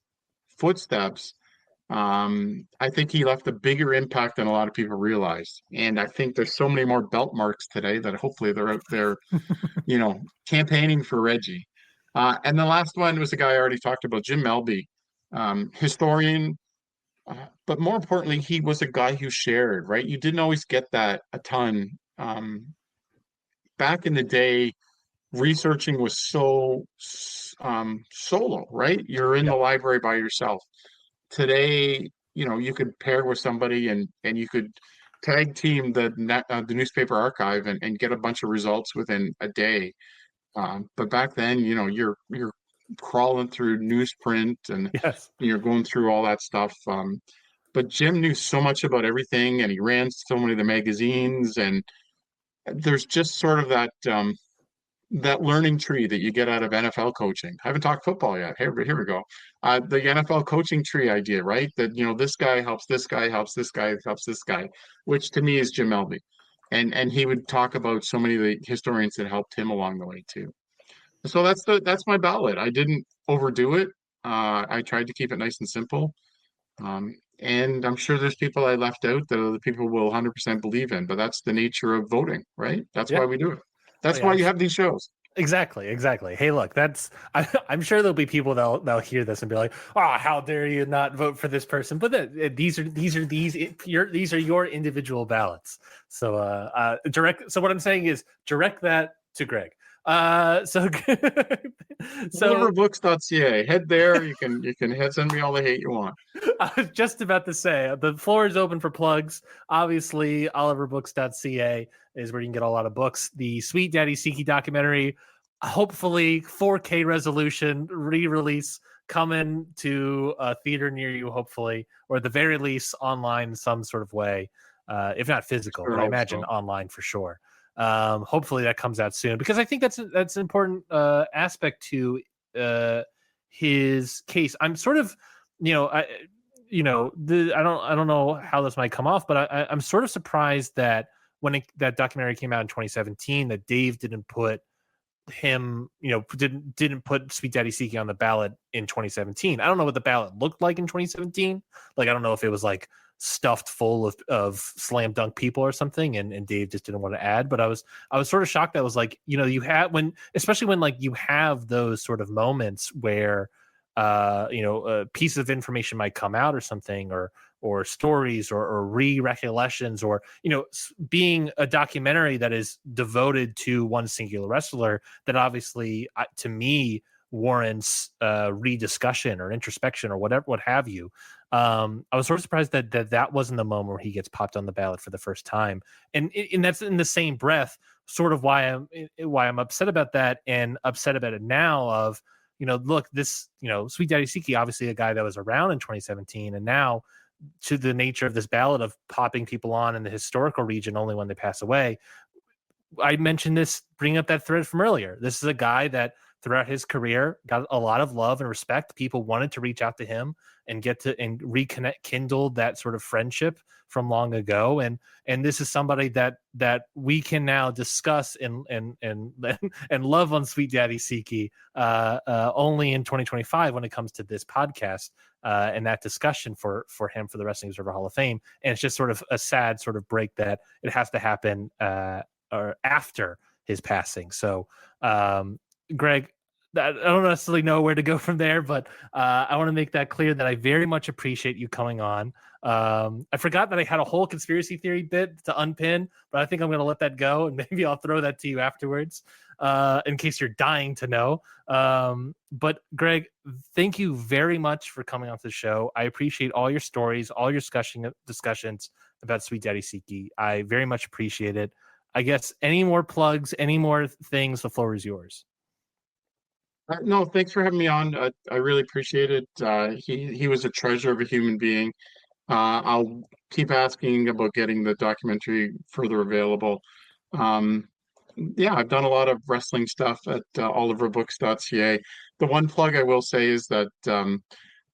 footsteps, I think he left a bigger impact than a lot of people realize. And I think there's so many more belt marks today that hopefully they're out there, campaigning for Reggie. And the last one was the guy I already talked about, Jim Melby, historian. But more importantly, he was a guy who shared, right? You didn't always get that a ton. Back in the day, researching was so solo, right? You're in the library by yourself. Today, you could pair with somebody and you could tag team the newspaper archive and get a bunch of results within a day. But back then, you're crawling through newsprint and you're going through all that stuff. But Jim knew so much about everything, and he ran so many of the magazines, and there's just sort of that learning tree that you get out of NFL coaching. I haven't talked football yet. Here we go. The NFL coaching tree idea, right? That, this guy helps this guy, helps this guy, helps this guy, which to me is Jim Melby. And he would talk about so many of the historians that helped him along the way too. So that's my ballot. I didn't overdo it. I tried to keep it nice and simple. And I'm sure there's people I left out that other people will 100% believe in, but that's the nature of voting, right? That's why we do it. That's why you have these shows. Exactly. Hey, look, I'm sure there'll be people that'll hear this and be like, "Oh, how dare you not vote for this person?" But these are your individual ballots. So So what I'm saying is direct that to Greg. So oliverbooks.ca. Head there. You can send me all the hate you want. I was just about to say the floor is open for plugs. Obviously, oliverbooks.ca is where you can get a lot of books. The Sweet Daddy Siki documentary, hopefully 4K resolution re-release coming to a theater near you, hopefully, or at the very least online in some sort of way, if not physical, but I imagine online for sure. Hopefully that comes out soon, because I think that's an important aspect to his case. I'm sort of, I don't know how this might come off, but I'm sort of surprised that when that documentary came out in 2017, that Dave didn't put him, didn't put Sweet Daddy Siki on the ballot in 2017. I don't know what the ballot looked like in 2017. Like, I don't know if it was like stuffed full of slam dunk people or something, and Dave just didn't want to add. But I was sort of shocked. That was like, you have especially when like you have those sort of moments where a piece of information might come out or something, or stories or recollections, or being a documentary that is devoted to one singular wrestler that obviously to me warrants rediscussion or introspection or whatever, what have you. I was sort of surprised that wasn't the moment where he gets popped on the ballot for the first time, and that's in the same breath sort of why I'm upset about that, and upset about it now of, look, this, Sweet Daddy Siki, obviously a guy that was around in 2017, and now to the nature of this ballot of popping people on in the historical region only when they pass away. I mentioned this, bring up that thread from earlier. This is a guy that throughout his career, got a lot of love and respect. People wanted to reach out to him and reconnect, kindle that sort of friendship from long ago. And this is somebody that we can now discuss and love on Sweet Daddy Siki only in 2025 when it comes to this podcast and that discussion for him for the Wrestling Observer Hall of Fame. And it's just sort of a sad sort of break that it has to happen or after his passing. So Greg, I don't necessarily know where to go from there, but I want to make that clear that I very much appreciate you coming on. I forgot that I had a whole conspiracy theory bit to unpin, but I think I'm going to let that go, and maybe I'll throw that to you afterwards in case you're dying to know. But Greg, thank you very much for coming onto the show. I appreciate all your stories, all your discussions about Sweet Daddy Siki. I very much appreciate it. I guess any more plugs, any more things, the floor is yours. No, thanks for having me on. I really appreciate it. He was a treasure of a human being. I'll keep asking about getting the documentary further available. Yeah, I've done a lot of wrestling stuff at oliverbooks.ca. The one plug I will say is that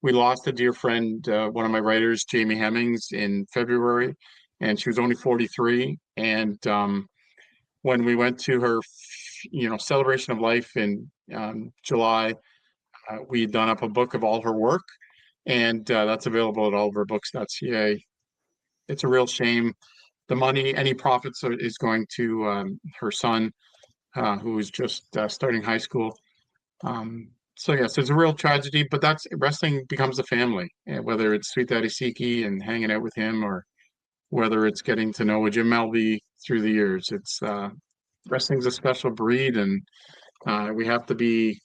we lost a dear friend, one of my writers, Jamie Hemmings, in February, and she was only 43. And when we went to her, celebration of life in July, we had done up a book of all her work, and that's available at oliverbooks.ca. It's a real shame. The money, any profits is going to her son, who is just starting high school. So yes, it's a real tragedy, but that's wrestling becomes a family, whether it's Sweet Daddy Siki and hanging out with him, or whether it's getting to know Jim Melby through the years. It's wrestling's a special breed, and we have to be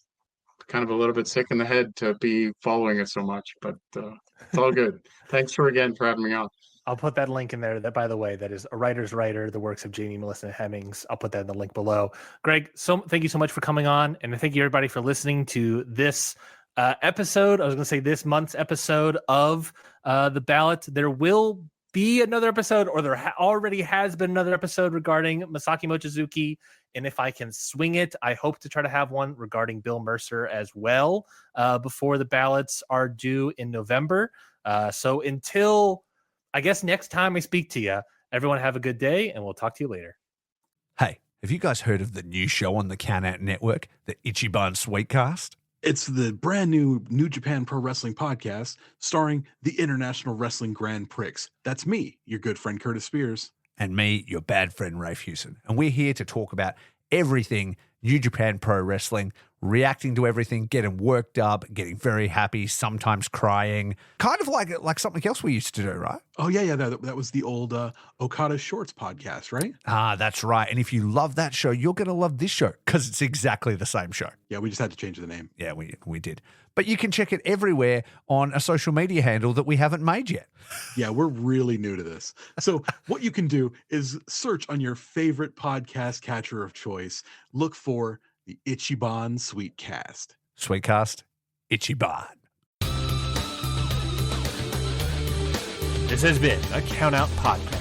kind of a little bit sick in the head to be following it so much, but it's all good. Thanks again for having me on. I'll put that link in there. That, by the way, that is A Writer's Writer, the works of Jamie, Melissa, and Hemmings. I'll put that in the link below. Greg, thank you so much for coming on, and thank you everybody for listening to this episode. I was going to say this month's episode of The Ballot. There will be another episode, or there already has been another episode regarding Masaki Mochizuki. And if I can swing it, I hope to try to have one regarding Bill Mercer as well before the ballots are due in November. So until, I guess, next time I speak to you, everyone have a good day, and we'll talk to you later. Hey, have you guys heard of the new show on the Count-Out Network, the Ichiban Sweetcast? It's the brand new New Japan Pro Wrestling podcast starring the International Wrestling Grand Prix. That's me, your good friend Curtis Spears. And me, your bad friend Rafe Hewson. And we're here to talk about everything New Japan Pro Wrestling, reacting to everything, getting worked up, getting very happy, sometimes crying. Kind of like something else we used to do, right? Oh, yeah. That was the old Okada Shorts podcast, right? Ah, that's right. And if you love that show, you're going to love this show because it's exactly the same show. Yeah, we just had to change the name. Yeah, we did. But you can check it everywhere on a social media handle that we haven't made yet. Yeah, we're really new to this. So what you can do is search on your favorite podcast catcher of choice. Look for the Ichiban Sweetcast. Sweetcast, Ichiban. This has been a Count Out Podcast.